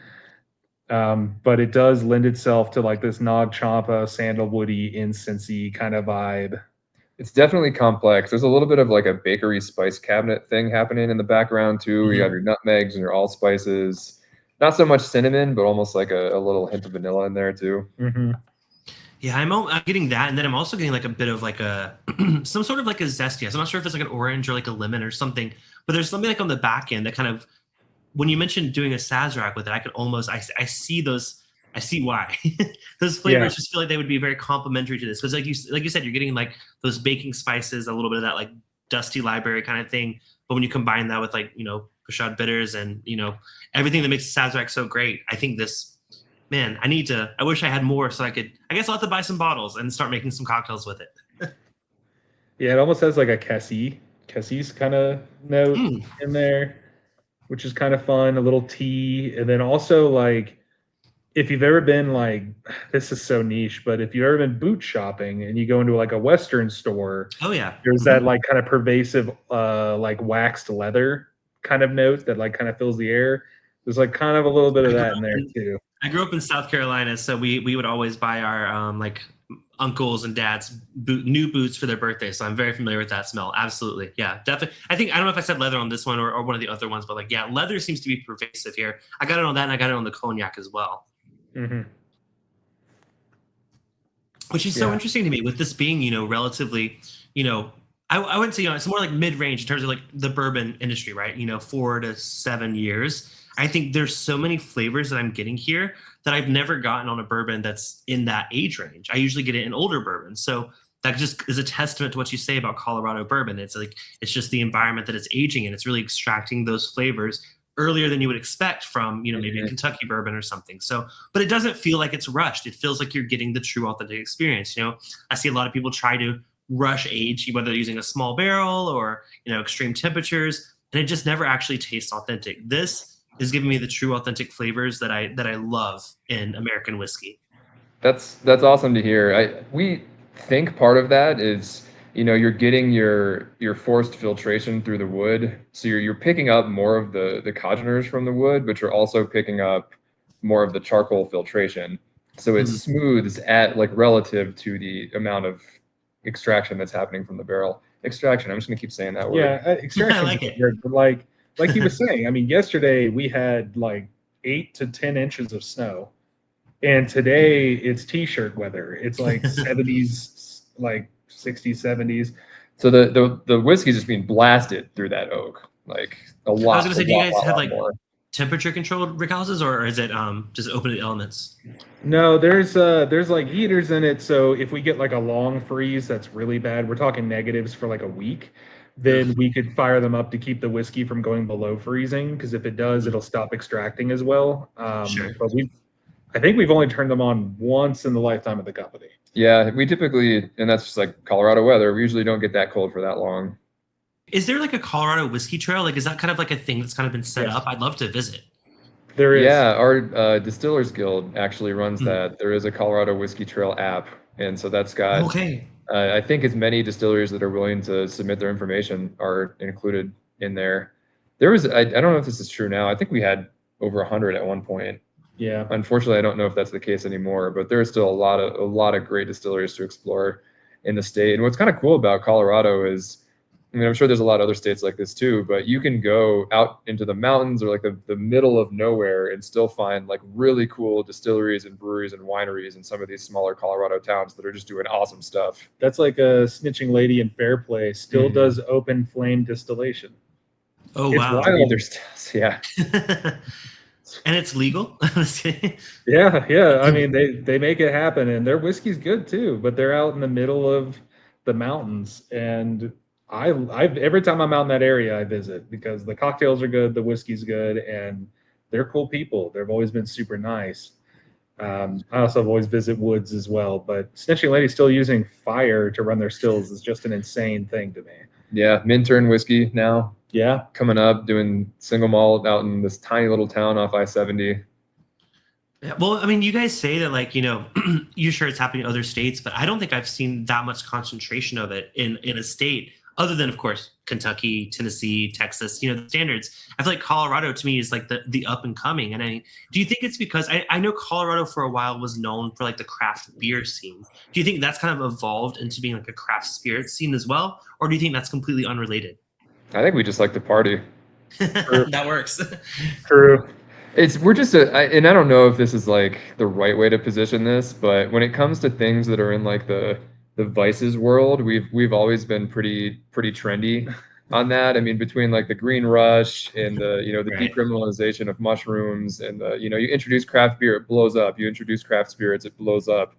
But it does lend itself to like this Nag Champa, sandalwoody, incensey kind of vibe. It's definitely complex. There's a little bit of like a bakery spice cabinet thing happening in the background too. You have Mhm. your nutmegs and your allspices. Not so much cinnamon, but almost like a little hint of vanilla in there too. Hmm. Yeah, I'm getting that, and then I'm also getting like a bit of like a some sort of like a zestiness. I'm not sure if it's like an orange or like a lemon or something, but there's something like on the back end that kind of when you mentioned doing a Sazerac with it, I could almost I see those I see why those Yeah, flavors just feel like they would be very complementary to this because like you said you're getting like those baking spices, a little bit of that like dusty library kind of thing, but when you combine that with like Pashad bitters and everything that makes Sazerac so great, I think this man I wish I had more so I guess I'll have to buy some bottles and start making some cocktails with it. yeah, it almost has like a cassis kind of note Mm. in there, which is kind of fun. A little tea, and then also like if you've ever been like this is so niche, but if you've ever been boot shopping and you go into like a Western store, Oh yeah. there's Hmm. that like kind of pervasive like waxed leather kind of note that like kind of fills the air. There's like kind of a little bit I of grew that in up there in too. I grew up in South Carolina, so we would always buy our like uncles and dads new boots for their birthday. So I'm very familiar with that smell. Absolutely, yeah, definitely. I don't know if I said leather on this one or one of the other ones, but like yeah, leather seems to be pervasive here. I got it on that, and I got it on the cognac as well, Hmm. which is so Yeah. interesting to me. With this being relatively you know. I wouldn't say it's more like mid-range in terms of like the bourbon industry, right? 4 to 7 years. I think there's so many flavors that I'm getting here that I've never gotten on a bourbon that's in that age range. I usually get it in older bourbons. So that just is a testament to what you say about Colorado bourbon. It's like it's just the environment that it's aging in. It's really extracting those flavors earlier than you would expect from, maybe a Kentucky bourbon or something. So, but it doesn't feel like it's rushed. It feels like you're getting the true authentic experience. I see a lot of people try to rush age, whether they're using a small barrel or, extreme temperatures, and it just never actually tastes authentic. This is giving me the true authentic flavors that I love in American whiskey. That's awesome to hear. We think part of that is, you're getting your forced filtration through the wood, so you're picking up more of the congeners from the wood, but you're also picking up more of the charcoal filtration. So it smooths at like relative to the amount of extraction that's happening from the barrel. Extraction. I'm just gonna keep saying that word. Yeah, extraction. I like it. Weird, but like he was saying, I mean, yesterday we had like 8 to 10 inches of snow, and today it's t-shirt weather. It's like 70s, like 60s, 70s. So the whiskey's just being blasted through that oak, like a lot. I was gonna say, do you guys have like more temperature controlled rickhouses, or is it just open to the elements? No, there's like heaters in it, so if we get like a long freeze that's really bad, we're talking negatives for like a week, then we could fire them up to keep the whiskey from going below freezing, because if it does, it'll stop extracting as well. Sure. But I think we've only turned them on once in the lifetime of the company. Yeah, we typically, and that's just like Colorado weather, we usually don't get that cold for that long. Is there like a Colorado whiskey trail? Like, is that kind of like a thing that's kind of been set up? I'd love to visit. There is. Yeah, our Distillers Guild actually runs that. There is a Colorado Whiskey Trail app, and so that's got, Okay. I think as many distilleries that are willing to submit their information are included in there. There was, I don't know if this is true now. I think we had over 100 at one point. Yeah. Unfortunately, I don't know if that's the case anymore, but there are still a lot of great distilleries to explore in the state. And what's kind of cool about Colorado is, I mean, I'm sure there's a lot of other states like this too, but you can go out into the mountains or like the middle of nowhere and still find like really cool distilleries and breweries and wineries in some of these smaller Colorado towns that are just doing awesome stuff. That's like a Snitching Lady in Fairplay still does open flame distillation. Oh, It's wow. wild. Yeah. And it's legal? Yeah. I mean, they make it happen, and their whiskey's good too, but they're out in the middle of the mountains, and I've every time I'm out in that area, I visit because the cocktails are good, the whiskey's good, and they're cool people. They've always been super nice. I also always visit woods as well, but Snitching Lady still using fire to run their stills is just an insane thing to me. Yeah, Minturn whiskey now. Yeah. Coming up, doing single malt out in this tiny little town off I-70. Yeah, well, I mean, you guys say that, like, you're sure it's happening in other states, but I don't think I've seen that much concentration of it in a state other than, of course, Kentucky, Tennessee, Texas, the standards. I feel like Colorado to me is like the up and coming. And do you think it's because I know Colorado for a while was known for like the craft beer scene. Do you think that's kind of evolved into being like a craft spirit scene as well? Or do you think that's completely unrelated? I think we just like to party. That works. True. We're just and I don't know if this is like the right way to position this, but when it comes to things that are in like the vices world, we've always been pretty trendy on that. I mean, between like the green rush and the Right. decriminalization of mushrooms and you introduce craft beer, it blows up. You introduce craft spirits, it blows up.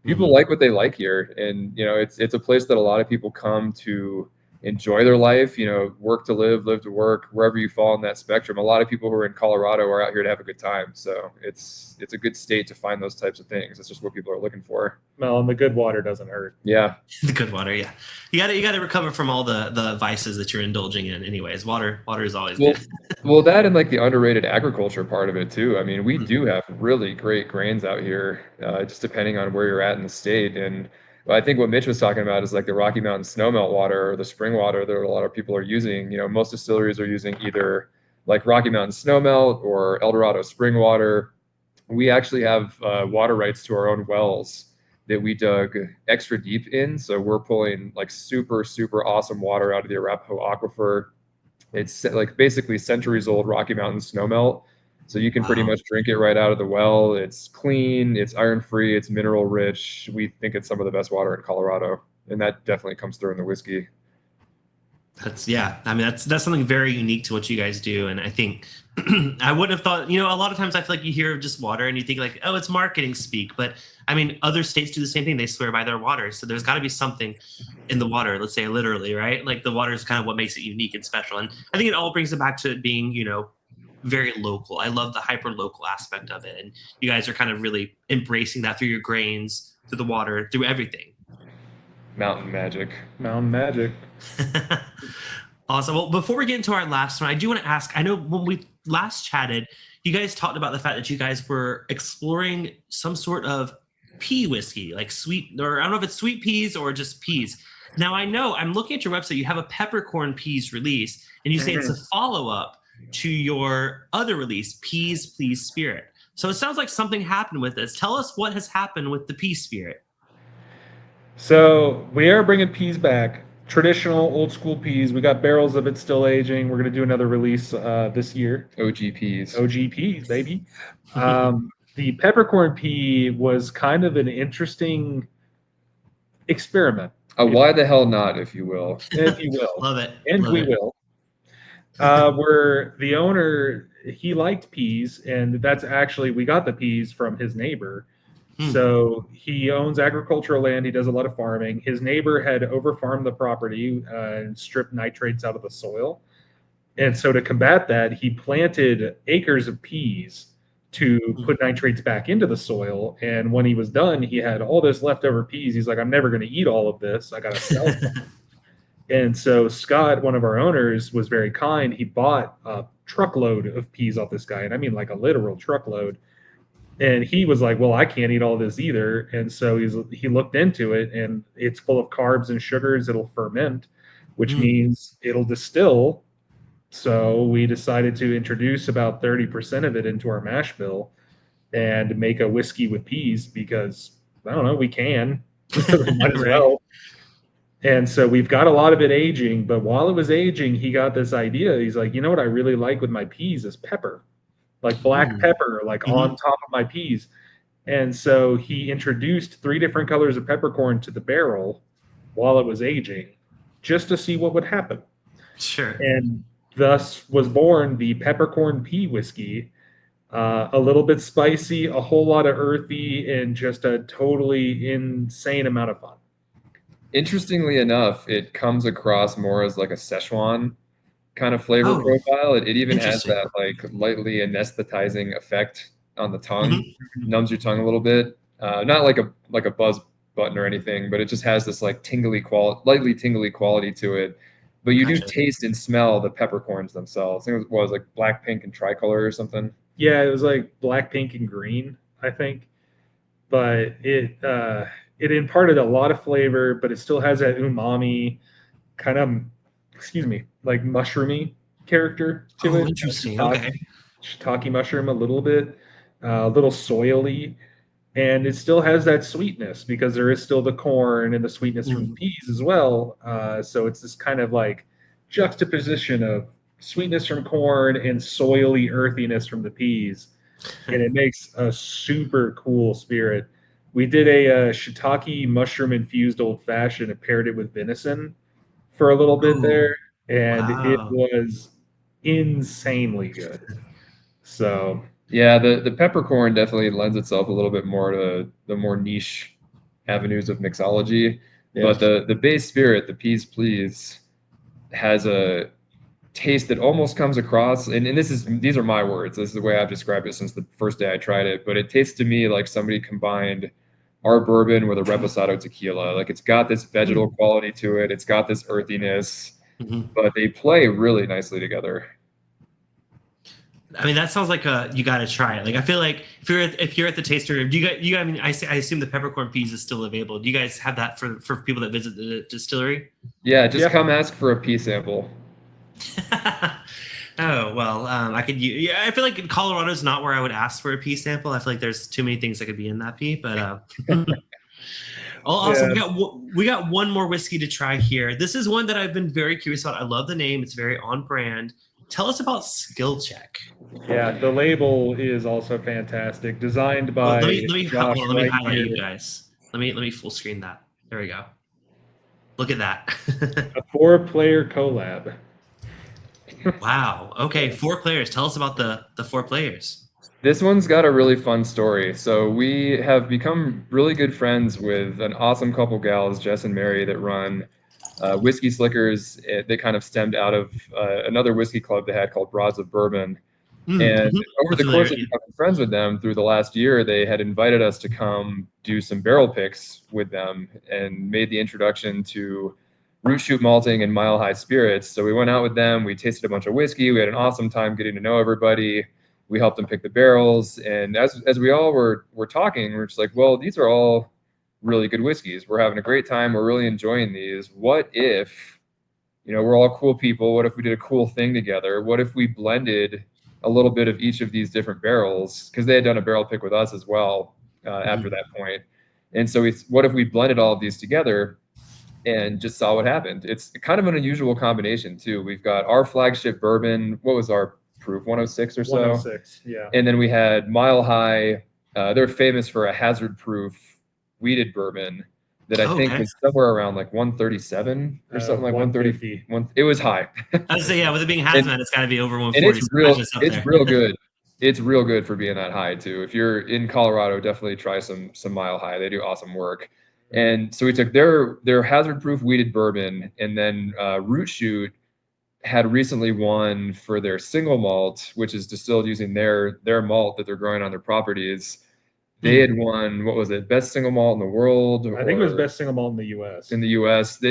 People like what they like here, and it's a place that a lot of people come to enjoy their life, work to live to work, wherever you fall in that spectrum. A lot of people who are in Colorado are out here to have a good time. So it's a good state to find those types of things. It's just what people are looking for. Well, and the good water doesn't hurt. Yeah. The good water, yeah. You gotta recover from all the vices that you're indulging in anyways. Water is always good. Well, that and like the underrated agriculture part of it too. I mean, we do have really great grains out here, just depending on where you're at in the state. And I think what Mitch was talking about is like the Rocky Mountain snowmelt water or the spring water that a lot of people are using. Most distilleries are using either like Rocky Mountain snowmelt or El Dorado spring water. We actually have water rights to our own wells that we dug extra deep in. So we're pulling like super, super awesome water out of the Arapahoe Aquifer. It's like basically centuries old Rocky Mountain snowmelt. So you can pretty much drink it right out of the well. It's clean, it's iron-free, it's mineral-rich. We think it's some of the best water in Colorado, and that definitely comes through in the whiskey. That's something very unique to what you guys do, and I think I wouldn't have thought. A lot of times I feel like you hear just water and you think like, oh, it's marketing speak, but I mean, other states do the same thing. They swear by their water, so there's got to be something in the water. Let's say literally, right? Like the water is kind of what makes it unique and special, and I think it all brings it back to it being, very local. I love the hyper local aspect of it, and you guys are kind of really embracing that through your grains, through the water, through everything. Mountain magic. Mountain magic. Awesome. Well, before we get into our last one, I do want to ask, I know when we last chatted, you guys talked about the fact that you guys were exploring some sort of pea whiskey, like sweet, or I don't know if it's sweet peas or just peas. Now, I know I'm looking at your website, you have a peppercorn peas release, and you say it's a follow-up to your other release, Peas, Please Spirit. So it sounds like something happened with this. Tell us what has happened with the pea spirit. So we are bringing peas back. Traditional, old school peas. We got barrels of it still aging. We're going to do another release this year. OGPs. OGPs, baby. The peppercorn pea was kind of an interesting experiment. Why the hell not, if you will. If you will. Love it. And Love we it. will. Where the owner, he liked peas, and that's actually, we got the peas from his neighbor. So he owns agricultural land. He does a lot of farming. His neighbor had over-farmed the property and stripped nitrates out of the soil. And so to combat that, he planted acres of peas to put nitrates back into the soil. And when he was done, he had all this leftover peas. He's like, I'm never going to eat all of this. I got to sell them. And so Scott, one of our owners, was very kind. He bought a truckload of peas off this guy. And I mean like a literal truckload. And he was like, well, I can't eat all this either. And so he looked into it, and it's full of carbs and sugars. It'll ferment, which means it'll distill. So we decided to introduce about 30% of it into our mash bill and make a whiskey with peas because, I don't know, we can. Might as well. And so we've got a lot of it aging. But while it was aging, he got this idea. He's like, you know what I really like with my peas is pepper. Like black pepper, like on top of my peas. And so he introduced 3 different colors of peppercorn to the barrel while it was aging, just to see what would happen. Sure. And thus was born the peppercorn pea whiskey. A little bit spicy, a whole lot of earthy, and just a totally insane amount of fun. Interestingly enough, it comes across more as like a Szechuan kind of flavor profile. It even has that like lightly anesthetizing effect on the tongue, numbs your tongue a little bit. Not like a buzz button or anything, but it just has this like lightly tingly quality to it. But you do taste and smell the peppercorns themselves. I think it was like black, pink, and tricolor or something. Yeah, it was like black, pink, and green, I think. But it imparted a lot of flavor, but it still has that umami kind of, like mushroomy character to it. Interesting. Shiitake mushroom a little bit, a little soily, and it still has that sweetness because there is still the corn and the sweetness from the peas as well. So it's this kind of like juxtaposition of sweetness from corn and soily earthiness from the peas, and it makes a super cool spirit. We did a shiitake mushroom infused old fashioned and paired it with venison for a little bit there, and it was insanely good. So yeah, the peppercorn definitely lends itself a little bit more to the more niche avenues of mixology. But the base spirit, the Peas Please, has a taste that almost comes across, and these are my words. This is the way I've described it since the first day I tried it. But it tastes to me like somebody combined our bourbon with a reposado tequila. Like it's got this vegetal quality to it. It's got this earthiness, but they play really nicely together. I mean, that sounds like you got to try it. Like, I feel like if you're at the taster room, I mean, I assume the peppercorn peas is still available. Do you guys have that for people that visit the distillery? Yeah, just come ask for a pea sample. Oh, well, I could. Yeah, I feel like Colorado's not where I would ask for a pea sample. I feel like there's too many things that could be in that pea. But also, we got one more whiskey to try here. This is one that I've been very curious about. I love the name. It's very on brand. Tell us about Skill Check. Yeah, the label is also fantastic. Designed by let me Josh highlight you guys. Let me full screen that. There we go. Look at that. A 4-player collab. Wow. Okay, 4 players. Tell us about the 4 players. This one's got a really fun story. So we have become really good friends with an awesome couple gals, Jess and Mary, that run Whiskey Slickers. They kind of stemmed out of another whiskey club they had called Broads of Bourbon. And over I'm the familiar course of with you. becoming friends with them through the last year, they had invited us to come do some barrel picks with them and made the introduction to root shoot malting and mile high spirits. So we went out with them, we tasted a bunch of whiskey, we had an awesome time getting to know everybody. We helped them pick the barrels. And as we all were talking, we're just like, well, these are all really good whiskeys. We're having a great time. We're really enjoying these. What if, we're all cool people. What if we did a cool thing together? What if we blended a little bit of each of these different barrels? Because they had done a barrel pick with us as well after that point. And so what if we blended all of these together and just saw what happened? It's kind of an unusual combination too. We've got our flagship bourbon. What was our proof? 106 or so? 106, yeah. And then we had Mile High. They're famous for a hazard proof wheated bourbon that I think was somewhere around like 137 or something, like 130. It was high. I was saying, yeah, with it being hazmat, it's got to be over 140. And it's real good. It's real good for being that high too. If you're in Colorado, definitely try some Mile High. They do awesome work. And so we took their hazard proof wheated bourbon, and then Root Shoot had recently won for their single malt, which is distilled using their malt that they're growing on their properties. They had won, what was it, best single malt in the world? I think it was best single malt in the U.S. In the U.S.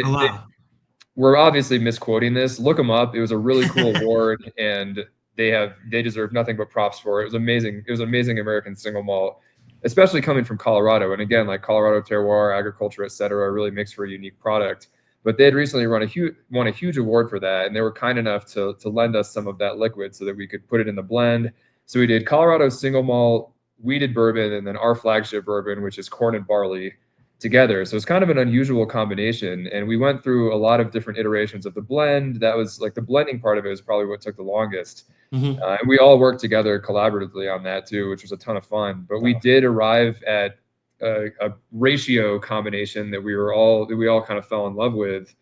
We're obviously misquoting this. Look them up. It was a really cool award, and they deserve nothing but props for it. It was amazing. It was amazing American single malt, especially coming from Colorado. And again, like Colorado terroir, agriculture, et cetera, really makes for a unique product. But they had recently won a huge award for that, and they were kind enough to lend us some of that liquid so that we could put it in the blend. So we did Colorado single malt, wheated bourbon, and then our flagship bourbon, which is corn and barley, together. So it's kind of an unusual combination. And we went through a lot of different iterations of the blend. That was like the blending part of it was probably what took the longest. And we all worked together collaboratively on that too, which was a ton of fun. But we did arrive at a ratio combination that we all kind of fell in love with.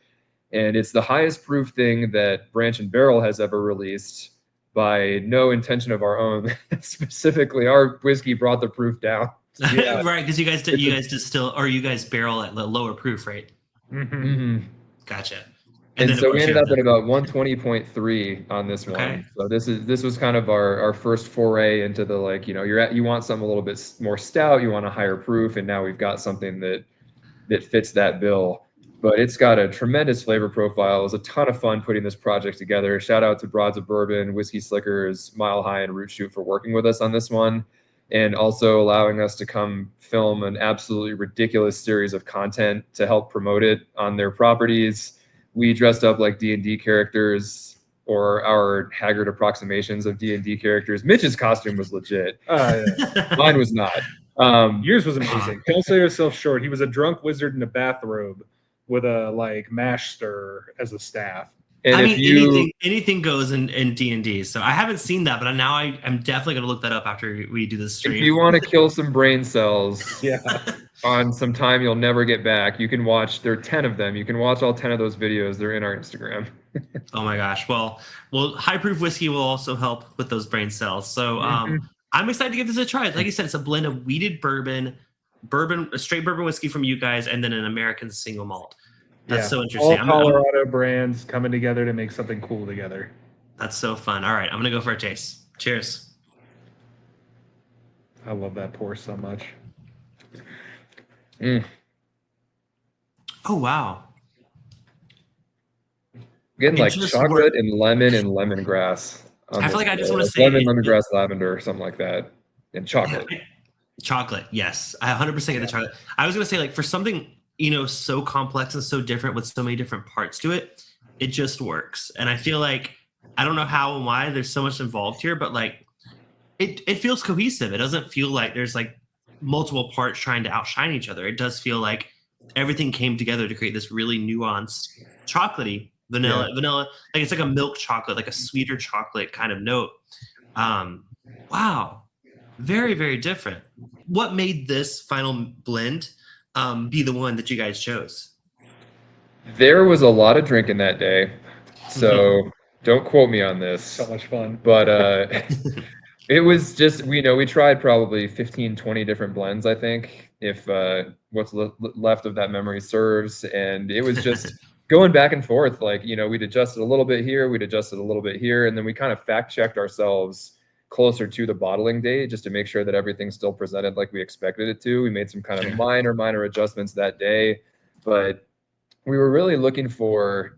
And it's the highest proof thing that Branch and Barrel has ever released by no intention of our own. Specifically, our whiskey brought the proof down. Yeah. Right, because you guys distill, or you guys barrel at the lower proof, right? Gotcha. And so we ended up at about 120.3 on this one. So this was kind of our first foray into the, like, you want something a little bit more stout, you want a higher proof, and now we've got something that fits that bill. But it's got a tremendous flavor profile. It was a ton of fun putting this project together. Shout out to Broads of Bourbon, Whiskey Slickers, Mile High, and Root Shoot for working with us on this one, and also allowing us to come film an absolutely ridiculous series of content to help promote it on their properties. We dressed up like D&D characters, or our haggard approximations of D&D characters. Mitch's costume was legit. Mine was not. Yours was amazing. Don't sell yourself short. He was a drunk wizard in a bathrobe with a mash stir as a staff. And anything goes in D&D. So I haven't seen that, but now I'm definitely going to look that up after we do this stream. If you want to kill some brain cells on some time you'll never get back, you can watch. There are 10 of them. You can watch all 10 of those videos. They're in our Instagram. Oh my gosh. Well, high proof whiskey will also help with those brain cells. So I'm excited to give this a try. Like you said, it's a blend of wheated bourbon, a straight bourbon whiskey from you guys, and then an American single malt. That's so interesting. All Colorado brands coming together to make something cool together. That's so fun. All right, I'm going to go for a taste. Cheers. I love that pour so much. Oh, wow. Getting like chocolate and lemon and lemongrass. I feel like I just want to say lemon, lemongrass, lavender, or something like that. And chocolate. Chocolate, yes. I 100% get the chocolate. I was going to say, like, for something, so complex and so different with so many different parts to it, it just works. And I feel like, I don't know how and why there's so much involved here, but like, it feels cohesive. It doesn't feel like there's like multiple parts trying to outshine each other. It does feel like everything came together to create this really nuanced, chocolatey, vanilla, like it's like a milk chocolate, like a sweeter chocolate kind of note. Wow. Very, very different. What made this final blend be the one that you guys chose? There was a lot of drinking that day, so don't quote me on this. So much fun. But it was just, we tried probably 15, 20 different blends, I think, if what's left of that memory serves. And it was just going back and forth. Like, we'd adjusted a little bit here, we'd adjusted a little bit here, and then we kind of fact checked ourselves closer to the bottling date just to make sure that everything's still presented like we expected it to. We made some kind of minor adjustments that day, but we were really looking for,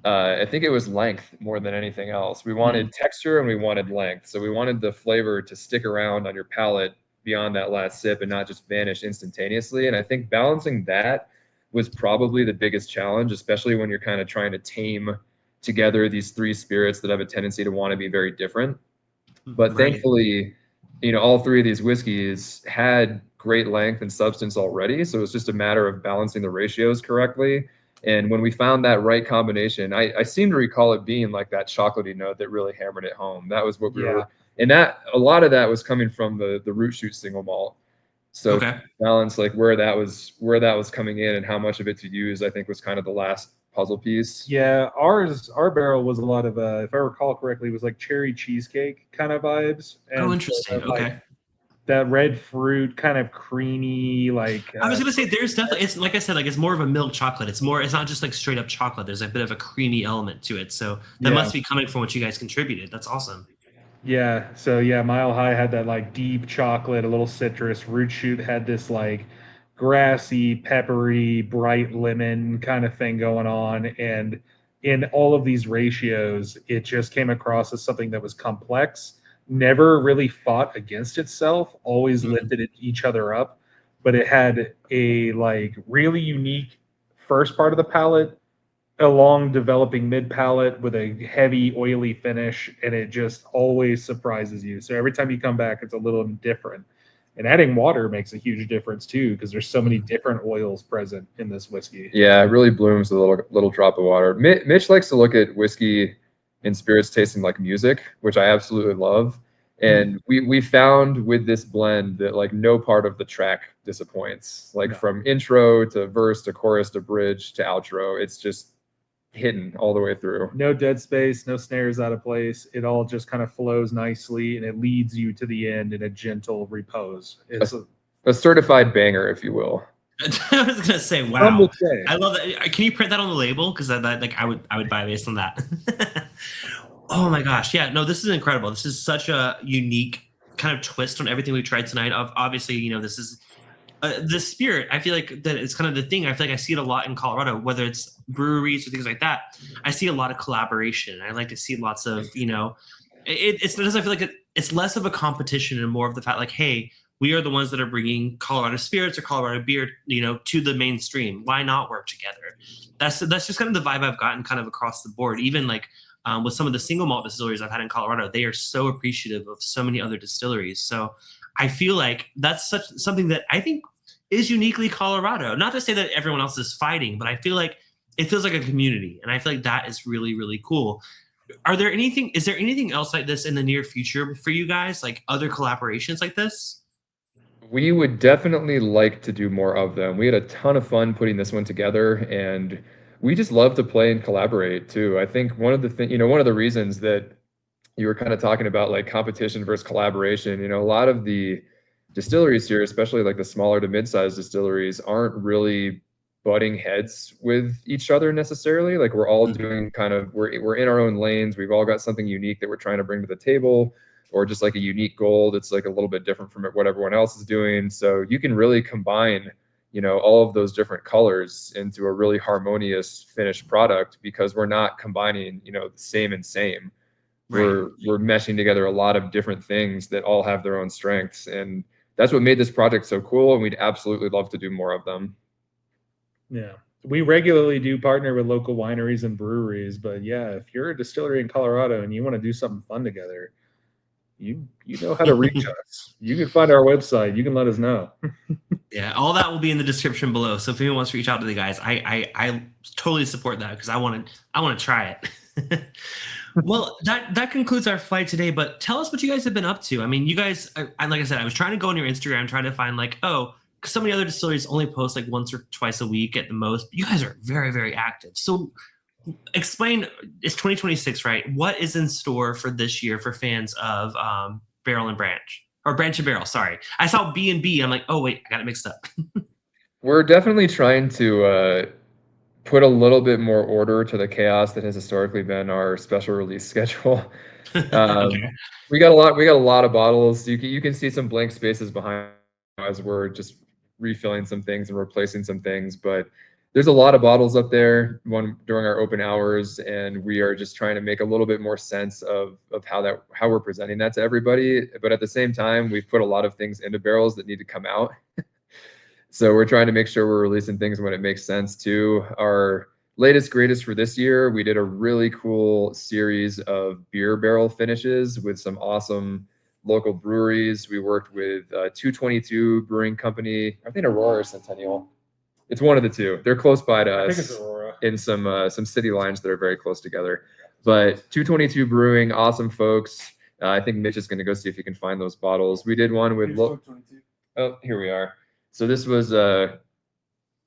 I think it was length more than anything else. We wanted texture and we wanted length. So we wanted the flavor to stick around on your palate beyond that last sip and not just vanish instantaneously. And I think balancing that was probably the biggest challenge, especially when you're kind of trying to tame together these three spirits that have a tendency to want to be very different. But thankfully, all three of these whiskeys had great length and substance already. So it's just a matter of balancing the ratios correctly. And when we found that right combination, I seem to recall it being like that chocolatey note that really hammered it home. That was what we were, and that a lot of that was coming from the root shoot single malt. So balance like where that was coming in and how much of it to use, I think was kind of the last puzzle piece. Yeah, our barrel was a lot of if I recall correctly, it was like cherry cheesecake kind of vibes. And interesting. Like, that red fruit, kind of creamy, like I was gonna say there's definitely, it's like I said, like it's more of a milk chocolate. It's not just like straight up chocolate. There's a bit of a creamy element to it. So that must be coming from what you guys contributed. That's awesome. Yeah. So yeah, Mile High had that like deep chocolate, a little citrus. Root Shoot had this like grassy, peppery, bright lemon kind of thing going on. And in all of these ratios, it just came across as something that was complex, never really fought against itself, always lifted each other up. But it had a like really unique first part of the palate, a long developing mid palate with a heavy oily finish, and it just always surprises you. So every time you come back, it's a little different. And adding water makes a huge difference too, because there's so many different oils present in this whiskey. Yeah, it really blooms with a little drop of water. Mitch likes to look at whiskey and spirits tasting like music, which I absolutely love. And we found with this blend that like no part of the track disappoints. Like from intro to verse to chorus to bridge to outro, it's just hidden all the way through. No dead space, no snares out of place. It all just kind of flows nicely, and it leads you to the end in a gentle repose. It's a certified banger, if you will. I was gonna say, wow, I love that. Can you print that on the label? Because like I would buy based on that. Oh my gosh, yeah, no, this is incredible. This is such a unique kind of twist on everything we tried tonight. Obviously, this is the spirit. I feel like that it's kind of the thing. I feel like I see it a lot in Colorado, whether it's breweries or things like that. I see a lot of collaboration. I like to see lots of, it doesn't feel like it's less of a competition and more of the fact like, hey, we are the ones that are bringing Colorado spirits or Colorado beer, to the mainstream. Why not work together? That's just kind of the vibe I've gotten kind of across the board. Even like with some of the single malt distilleries I've had in Colorado, they are so appreciative of so many other distilleries. So I feel like that's something that I think is uniquely Colorado. Not to say that everyone else is fighting, but I feel like it feels like a community. And I feel like that is really, really cool. Is there anything else like this in the near future for you guys? Like other collaborations like this? We would definitely like to do more of them. We had a ton of fun putting this one together, and we just love to play and collaborate too. I think one of the reasons that you were kind of talking about like competition versus collaboration, a lot of the distilleries here, especially like the smaller to mid-sized distilleries, aren't really butting heads with each other necessarily. Like we're all doing we're in our own lanes. We've all got something unique that we're trying to bring to the table, or just like a unique goal that's like a little bit different from what everyone else is doing. So you can really combine, all of those different colors into a really harmonious finished product, because we're not combining, the same and same. Right. We're meshing together a lot of different things that all have their own strengths, and that's what made this project so cool. And we'd absolutely love to do more of them. Yeah, we regularly do partner with local wineries and breweries, but yeah, if you're a distillery in Colorado and you want to do something fun together, you know how to reach us. You can find our website. You can let us know. Yeah, all that will be in the description below. So if anyone wants to reach out to the guys, I totally support that, because I want to try it. Well, that concludes our flight today. But tell us what you guys have been up to. I mean, you guys, like I said, I was trying to go on your Instagram, trying to find like, because so many other distilleries only post like once or twice a week at the most. You guys are very, very active. So explain, it's 2026, right? What is in store for this year for fans of Barrel and Branch, or Branch and Barrel? Sorry, I saw B&B. I'm like, oh wait, I got it mixed up. We're definitely trying to put a little bit more order to the chaos that has historically been our special release schedule. Okay. We got a lot of bottles. You can see some blank spaces behind as we're just refilling some things and replacing some things, but there's a lot of bottles up there during our open hours, and we are just trying to make a little bit more sense of how we're presenting that to everybody. But at the same time, we've put a lot of things into barrels that need to come out. So we're trying to make sure we're releasing things when it makes sense too. Our latest greatest for this year, we did a really cool series of beer barrel finishes with some awesome local breweries. We worked with 222 Brewing Company, I think Aurora or Centennial. It's one of the two. They're close by to I think us it's Aurora. in some city lines that are very close together. But 222 Brewing, awesome folks. I think Mitch is going to go see if he can find those bottles. We did one with oh, here we are. So this was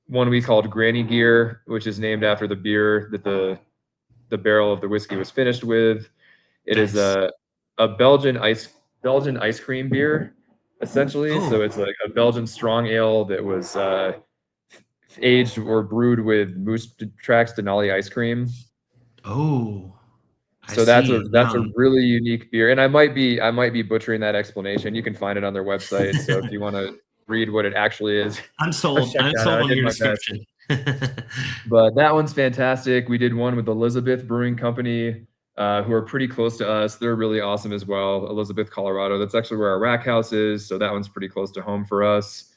one we called Granny Gear, which is named after the beer that the barrel of the whiskey was finished with. It is Nice. a Belgian ice cream beer, essentially. Oh. So it's like a Belgian strong ale that was aged or brewed with Moose Tracks Denali ice cream. Oh. I So that's see. a really unique beer, and I might be butchering that explanation. You can find it on their website. So if you want to read what it actually is, I'm sold. check I'm that out. sold I on did your my best. description. But that one's fantastic. We did one with Elizabeth Brewing Company, who are pretty close to us. They're really awesome as well. Elizabeth, Colorado. That's actually where our rack house is. So that one's pretty close to home for us.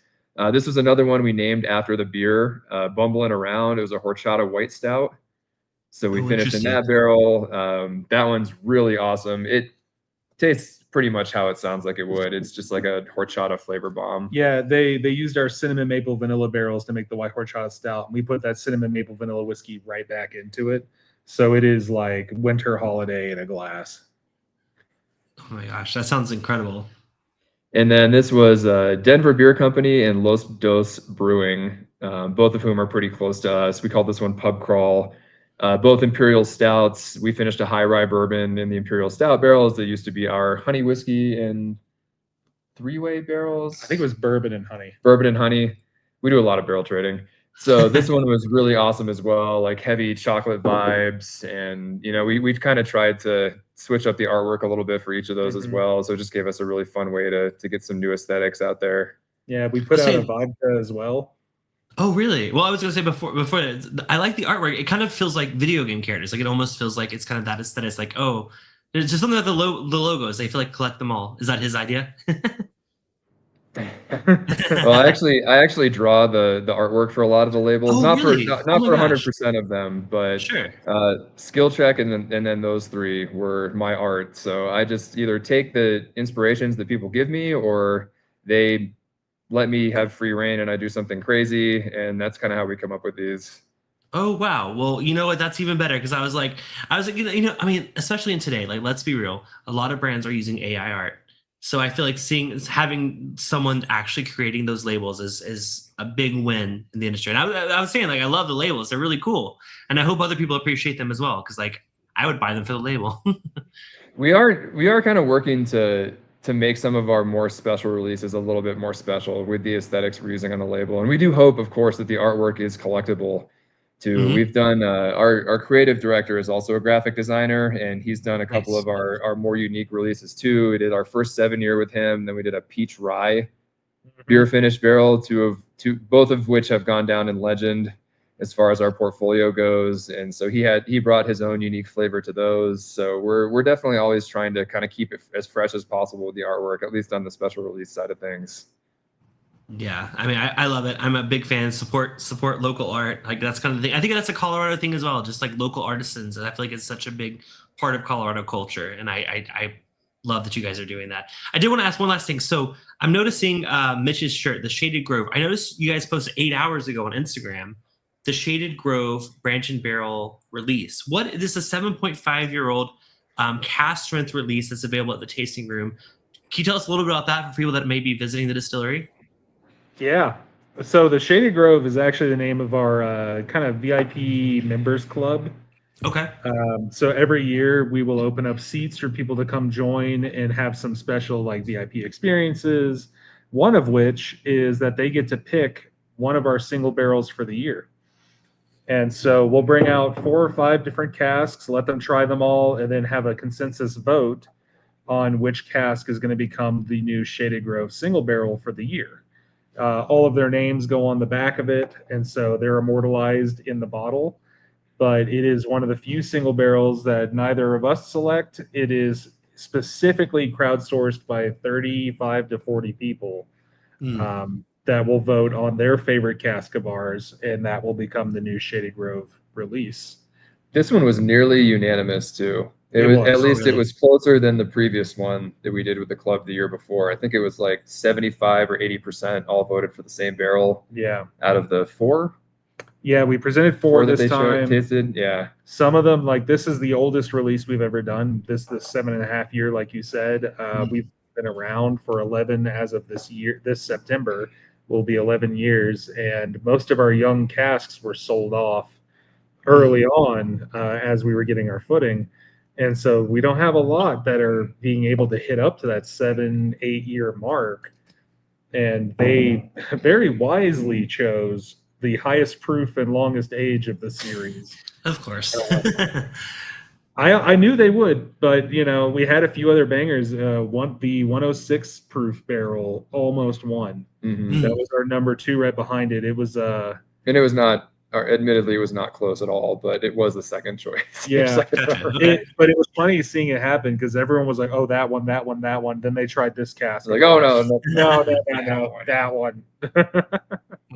This was another one we named after the beer, Bumbling Around. It was a horchata white stout. So we Oh, finished in interesting. that barrel. That one's really awesome. It tastes pretty much how it sounds like it would. It's just like a horchata flavor bomb. Yeah, they used our cinnamon maple vanilla barrels to make the white horchata stout, and we put that cinnamon maple vanilla whiskey right back into it. So it is like winter holiday in a glass. Oh my gosh, that sounds incredible. And then this was Denver Beer Company and Los Dos Brewing, both of whom are pretty close to us. We called this one Pub Crawl. Both imperial stouts. We finished a high rye bourbon in the imperial stout barrels that used to be our honey whiskey in three-way barrels. I think it was bourbon and honey. Bourbon and honey. We do a lot of barrel trading. So this one was really awesome as well, like heavy chocolate vibes. And, we've kind of tried to switch up the artwork a little bit for each of those as well. So it just gave us a really fun way to get some new aesthetics out there. Yeah, we put out a vodka as well. Oh, really? Well, I was going to say before I like the artwork. It kind of feels like video game characters. Like it almost feels like it's kind of that aesthetic. It's like, oh, there's just something about the logos. They feel like collect them all. Is that his idea? Well, I actually draw the artwork for a lot of the labels, Oh, not really? for Oh my 100% of them, but Sure. Skill Check and then those three were my art. So I just either take the inspirations that people give me, or they let me have free reign and I do something crazy, and that's kind of how we come up with these. Oh wow. Well, you know what? That's even better because I was like, I mean, especially in today, like let's be real, a lot of brands are using AI art. So I feel like having someone actually creating those labels is a big win in the industry. And I was saying, like, I love the labels; they're really cool, and I hope other people appreciate them as well. Because like, I would buy them for the label. We are kind of working to make some of our more special releases a little bit more special with the aesthetics we're using on the label, and we do hope, of course, that the artwork is collectible. Too. We've done our creative director is also a graphic designer, and he's done a couple of our more unique releases too. We did our first 7-year with him, then we did a peach rye beer finished barrel, both of which have gone down in legend as far as our portfolio goes. And so he brought his own unique flavor to those. So we're definitely always trying to kind of keep it as fresh as possible with the artwork, at least on the special release side of things. Yeah, I mean, I love it. I'm a big fan. Support local art. Like that's kind of the thing. I think that's a Colorado thing as well. Just like local artisans, and I feel like it's such a big part of Colorado culture. And I love that you guys are doing that. I did want to ask one last thing. So I'm noticing Mitch's shirt, the Shaded Grove. I noticed you guys posted 8 hours ago on Instagram the Shaded Grove Branch and Barrel release. This is a 7.5-year-old cask strength release that's available at the tasting room. Can you tell us a little bit about that for people that may be visiting the distillery? Yeah. So the Shady Grove is actually the name of our kind of VIP members club. Okay. So every year we will open up seats for people to come join and have some special like VIP experiences. One of which is that they get to pick one of our single barrels for the year. And so we'll bring out 4 or 5 different casks, let them try them all, and then have a consensus vote on which cask is going to become the new Shaded Grove single barrel for the year. All of their names go on the back of it, and so they're immortalized in the bottle. But it is one of the few single barrels that neither of us select. It is specifically crowdsourced by 35 to 40 people that will vote on their favorite cask of ours, and that will become the new Shady Grove release. This one was nearly unanimous too. It was. At least really? it was closer than the previous one that we did with the club the year before. I think it was like 75 or 80% all voted for the same barrel. Yeah. Out of the 4. Yeah, we presented 4 that this time. Tasted. Yeah. Some of them, like this is the oldest release we've ever done. This 7.5 year, like you said. We've been around for 11 as of this year. This September will be 11 years, and most of our young casks were sold off early on as we were getting our footing. And so we don't have a lot that are being able to hit up to that 7-8 year mark. And they very wisely chose the highest proof and longest age of the series. Of course. I knew they would, but we had a few other bangers. The 106 proof barrel almost won. Mm-hmm. That was our number 2 right behind it. It was and it was not. Admittedly, it was not close at all, but it was the second choice. Yeah, Okay. but it was funny seeing it happen because everyone was like, "Oh, that one, that one, that one." Then they tried this cask. Like, oh no, that one.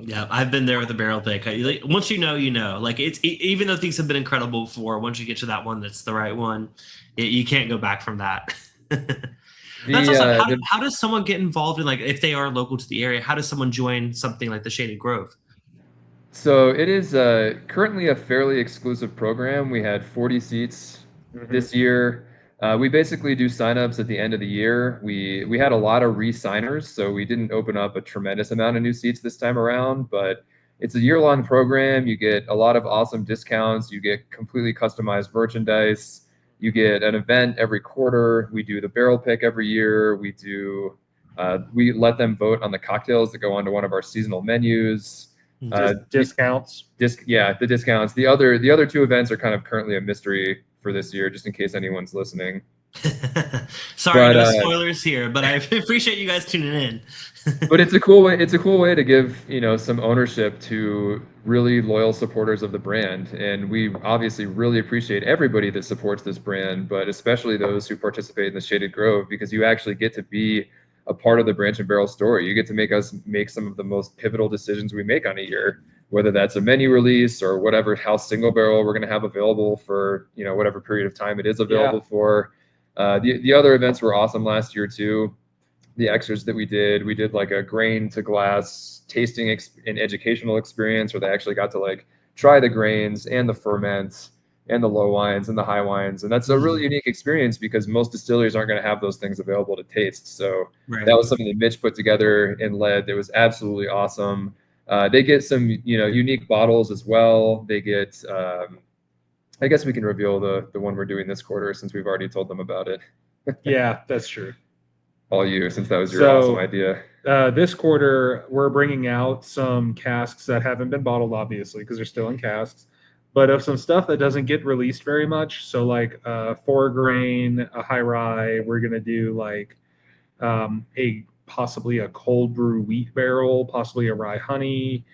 Yeah, I've been there with a barrel pick. Once you know. Like even though things have been incredible before, once you get to that one that's the right one, you can't go back from that. That's awesome. How does someone get involved in, like, if they are local to the area? How does someone join something like the Shaded Grove? So it is currently a fairly exclusive program. We had 40 seats this year. We basically do signups at the end of the year. We had a lot of re-signers, so we didn't open up a tremendous amount of new seats this time around, but it's a year-long program. You get a lot of awesome discounts. You get completely customized merchandise. You get an event every quarter. We do the barrel pick every year. We let them vote on the cocktails that go onto one of our seasonal menus. Discounts. The discounts. The other 2 events are kind of currently a mystery for this year, just in case anyone's listening. Sorry, no spoilers here, but I appreciate you guys tuning in. But it's a cool way. It's a cool way to give some ownership to really loyal supporters of the brand, and we obviously really appreciate everybody that supports this brand, but especially those who participate in the Shaded Grove, because you actually get to be a part of the Branch and Barrel story. You get to make some of the most pivotal decisions we make on a year, whether that's a menu release or whatever house single barrel we're going to have available for whatever period of time it is available for. The other events were awesome last year too. The extras that we did like a grain to glass tasting and educational experience where they actually got to like try the grains and the ferments and the low wines and the high wines. And that's a really unique experience because most distilleries aren't going to have those things available to taste. So that was something that Mitch put together and led. That was absolutely awesome. They get some, unique bottles as well. They get, I guess we can reveal the one we're doing this quarter since we've already told them about it. Yeah, that's true. All you, since that was your awesome idea. This quarter, we're bringing out some casks that haven't been bottled, obviously, because they're still in casks. But of some stuff that doesn't get released very much. So like 4-grain, a high rye, we're going to do like possibly a cold brew wheat barrel, possibly a rye honey,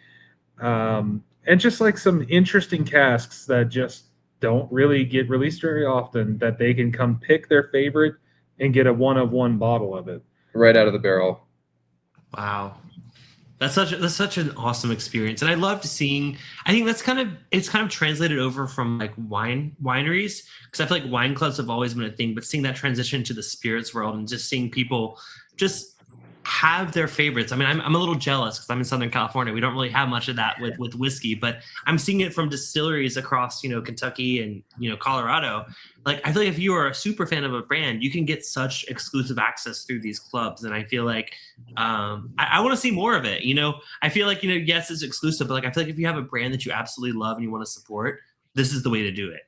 and just like some interesting casks that just don't really get released very often that they can come pick their favorite and get a 1-of-1 bottle of it. Right out of the barrel. Wow. That's such an awesome experience, and I loved seeing. I think it's kind of translated over from like wineries, because I feel like wine clubs have always been a thing, but seeing that transition to the spirits world and just seeing people just have their favorites. I mean, I'm a little jealous because I'm in Southern California. We don't really have much of that with whiskey, but I'm seeing it from distilleries across Kentucky and Colorado. Like, I feel like if you are a super fan of a brand, you can get such exclusive access through these clubs, and I feel like I want to see more of it. I feel like yes, it's exclusive, but like I feel like if you have a brand that you absolutely love and you want to support, this is the way to do it.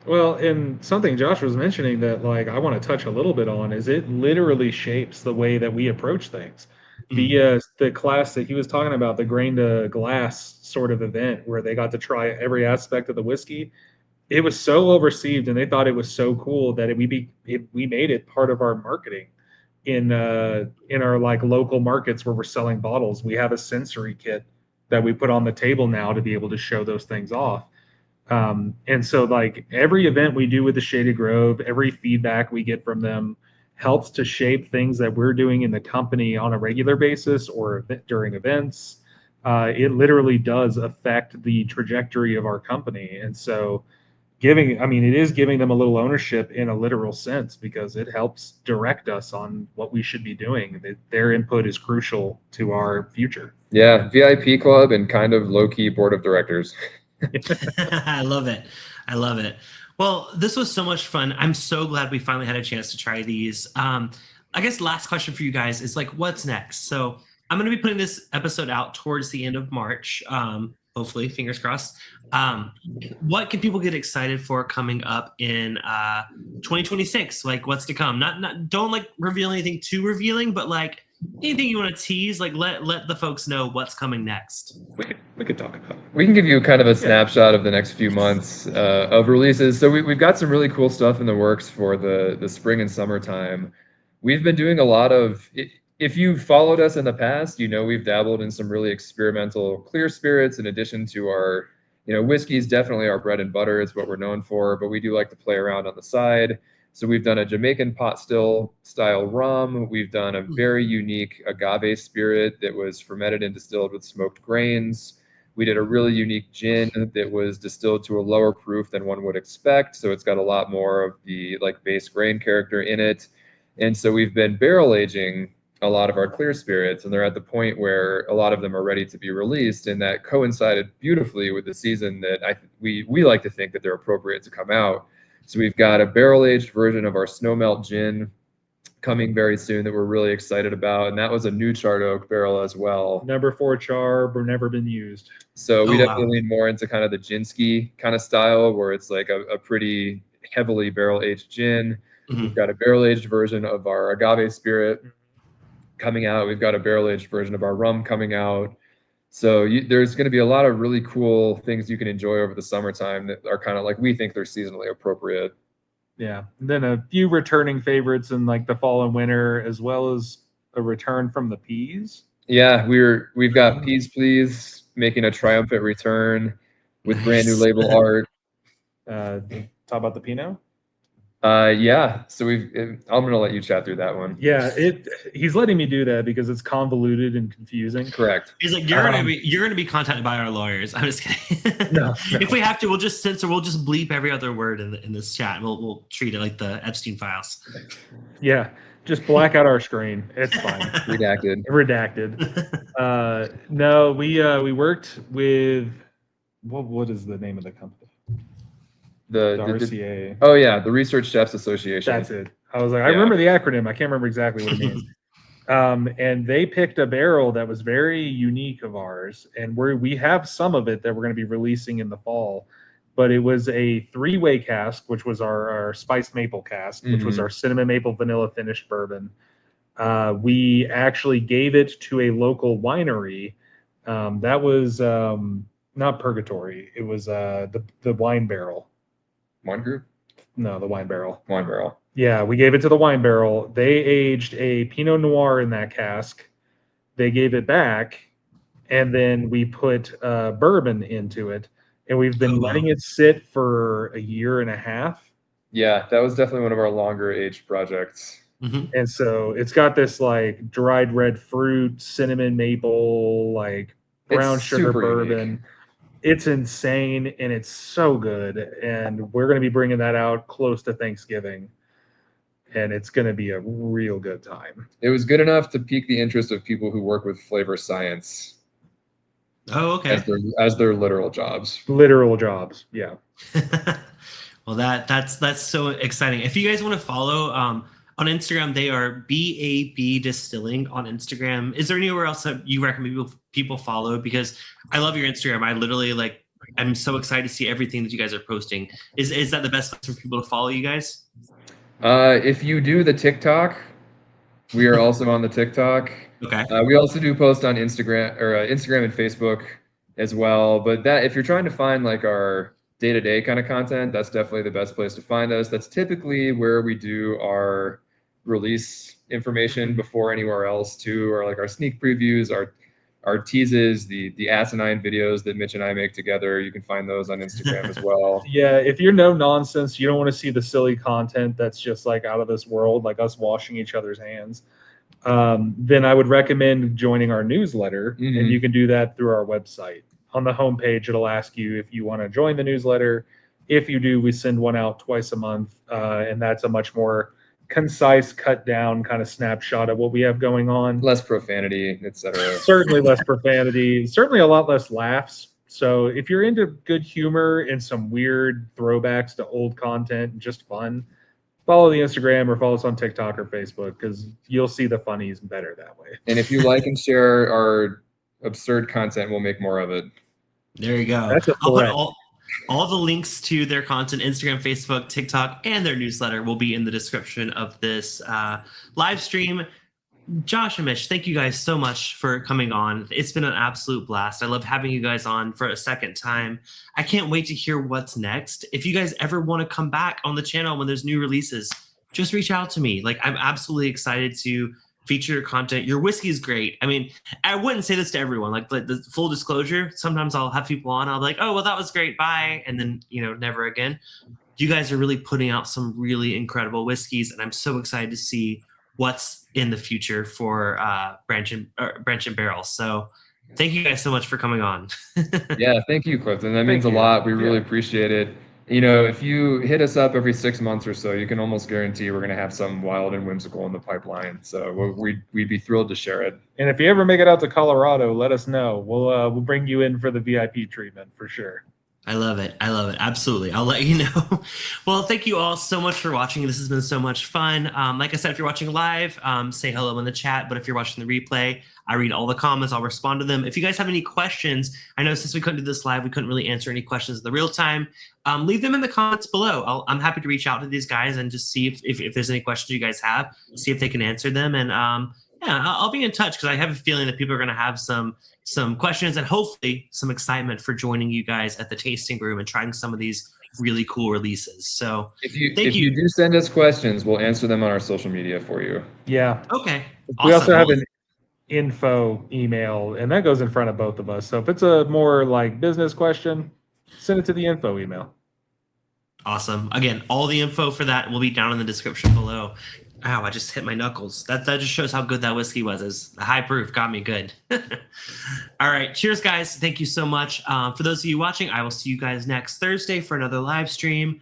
Well, and something Josh was mentioning that like I want to touch a little bit on is it literally shapes the way that we approach things. The class that he was talking about, the grain to glass sort of event where they got to try every aspect of the whiskey, it was so well received, and they thought it was so cool that we made it part of our marketing in our like local markets where we're selling bottles. We have a sensory kit that we put on the table now to be able to show those things off. And so like every event we do with the Shaded Grove, every feedback we get from them helps to shape things that we're doing in the company on a regular basis or during events. It literally does affect the trajectory of our company. And so it is giving them a little ownership in a literal sense because it helps direct us on what we should be doing. Their input is crucial to our future. Yeah, VIP club and kind of low-key board of directors. I love it. I love it. Well, this was so much fun. I'm so glad we finally had a chance to try these. I guess last question for you guys is like, what's next? So I'm going to be putting this episode out towards the end of March. Hopefully, fingers crossed. What can people get excited for coming up in 2026? Like, what's to come? Don't like reveal anything too revealing, but like anything you want to tease, like let the folks know what's coming next. We could talk about it. We can give you kind of a snapshot of the next few months of releases. So we've got some really cool stuff in the works for the spring and summertime. We've been doing a lot of, if you've followed us in the past, you know we've dabbled in some really experimental clear spirits in addition to our, whiskey is definitely our bread and butter. It's what we're known for, but we do like to play around on the side. So we've done a Jamaican pot still style rum. We've done a very unique agave spirit that was fermented and distilled with smoked grains. We did a really unique gin that was distilled to a lower proof than one would expect. So it's got a lot more of the like base grain character in it. And so we've been barrel aging a lot of our clear spirits, and they're at the point where a lot of them are ready to be released, and that coincided beautifully with the season that we like to think that they're appropriate to come out. So we've got a barrel-aged version of our Snowmelt gin coming very soon that we're really excited about, and that was a new charred oak barrel as well. Number 4 char, but never been used. So we definitely lean more into kind of the Ginsky kind of style, where it's like a pretty heavily barrel-aged gin. We've got a barrel-aged version of our agave spirit coming out. We've got a barrel-aged version of our rum coming out. So there's going to be a lot of really cool things you can enjoy over the summertime that are kind of like, we think they're seasonally appropriate. Yeah. And then a few returning favorites in like the fall and winter, as well as a return from the peas. Yeah, we've got Peas Please making a triumphant return with brand new label art. Talk about the Pinot. Yeah. So I'm gonna let you chat through that one. Yeah, he's letting me do that because it's convoluted and confusing. Correct. He's like, you're gonna be contacted by our lawyers. I'm just kidding. No. If we have to, we'll just censor. We'll just bleep every other word in this chat. We'll treat it like the Epstein files. Yeah, just black out our screen. It's fine. Redacted. No, we worked with what is the name of the company? The RCA. Oh yeah, the Research Chefs Association. That's it. I was like, I remember the acronym. I can't remember exactly what it means. And they picked a barrel that was very unique of ours, and we have some of it that we're going to be releasing in the fall. But it was a 3-way cask, which was our spiced maple cask, which was our cinnamon maple vanilla finished bourbon. We actually gave it to a local winery. That was not Purgatory. It was the Wine Barrel. Wine Group? No, the Wine Barrel. Wine Barrel. Yeah, we gave it to the Wine Barrel. They aged a Pinot Noir in that cask. They gave it back, and then we put bourbon into it. And we've been letting it sit for a year and a half. Yeah, that was definitely one of our longer aged projects. And so it's got this like dried red fruit, cinnamon maple, like brown sugar bourbon. Unique. It's insane, and it's so good. And we're going to be bringing that out close to Thanksgiving. And it's going to be a real good time. It was good enough to pique the interest of people who work with flavor science. Oh, okay. As their literal jobs. Literal jobs, yeah. Well, that's so exciting. If you guys want to follow on Instagram, they are BAB Distilling on Instagram. Is there anywhere else that you recommend people follow? Because I love your Instagram. I literally I'm so excited to see everything that you guys are posting. Is that the best place for people to follow you guys? If you do the TikTok, We are also on the TikTok. Okay. We also do post on Instagram and Facebook as well. But that if you're trying to find like our day-to-day kind of content, that's definitely the best place to find us. That's typically where we do our release information before anywhere else too, or like our sneak previews, our teases, the asinine videos that Mitch and I make together. You can find those on Instagram as well. Yeah, if you're no nonsense, you don't want to see the silly content that's just like out of this world, like us washing each other's hands, then I would recommend joining our newsletter. Mhm. And you can do that through our website. On the homepage, it'll ask you if you want to join the newsletter. If you do, we send one out twice a month, and that's a much more concise, cut down kind of snapshot of what we have going on. Less profanity, etc. Certainly less profanity, certainly a lot less laughs. So if you're into good humor and some weird throwbacks to old content and just fun, follow the Instagram or follow us on TikTok or Facebook, because you'll see the funnies better that way. And if you like and share our absurd content, we'll make more of it. There you go. That's a I'll put threat. all the links to their content, Instagram, Facebook, TikTok, and their newsletter will be in the description of this live stream. Josh and Mitch, thank you guys so much for coming on. It's been an absolute blast. I love having you guys on for a second time. I can't wait to hear what's next. If you guys ever want to come back on the channel when there's new releases, just reach out to me. Like, I'm absolutely excited to feature your content. Your whiskey is great. I mean, I wouldn't say this to everyone. Like the full disclosure, sometimes I'll have people on, I'll be like, oh, well, that was great, bye. And then, never again. You guys are really putting out some really incredible whiskeys, and I'm so excited to see what's in the future for Branch and Barrel. So thank you guys so much for coming on. Yeah, thank you, Clifton. That means a lot. We really appreciate it. If you hit us up every 6 months or so, you can almost guarantee we're going to have something wild and whimsical in the pipeline. So we'd be thrilled to share it. And if you ever make it out to Colorado, let us know. We'll bring you in for the VIP treatment for sure. I love it. Absolutely. I'll let you know. Well, thank you all so much for watching. This has been so much fun. Like I said, if you're watching live, say hello in the chat. But if you're watching the replay, I read all the comments. I'll respond to them. If you guys have any questions, I know since we couldn't do this live, we couldn't really answer any questions in the real time. Leave them in the comments below. I'm happy to reach out to these guys and just see if there's any questions you guys have, see if they can answer them. And yeah, I'll be in touch, because I have a feeling that people are going to have some questions and hopefully some excitement for joining you guys at the tasting room and trying some of these really cool releases. So if you do send us questions, we'll answer them on our social media for you. Yeah. Okay. We also have Well, an info email, and that goes in front of both of us. So if it's a more like business question, send it to the info email. awesome. Again, all the info for that will be down in the description below. Ow, I just hit my knuckles. That just shows how good that whiskey was. It's the high proof got me good. All right. Cheers, guys. Thank you so much. For those of you watching, I will see you guys next Thursday for another live stream.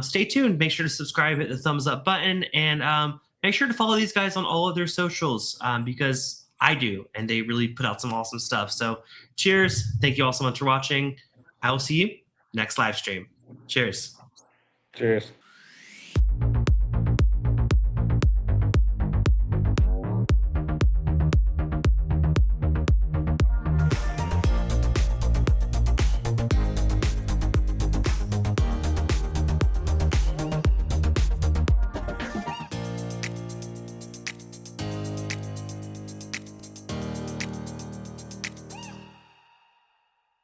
Stay tuned. Make sure to subscribe, hit the thumbs up button, and make sure to follow these guys on all of their socials, because I do, and they really put out some awesome stuff. So cheers. Thank you all so much for watching. I will see you next live stream. Cheers. Cheers.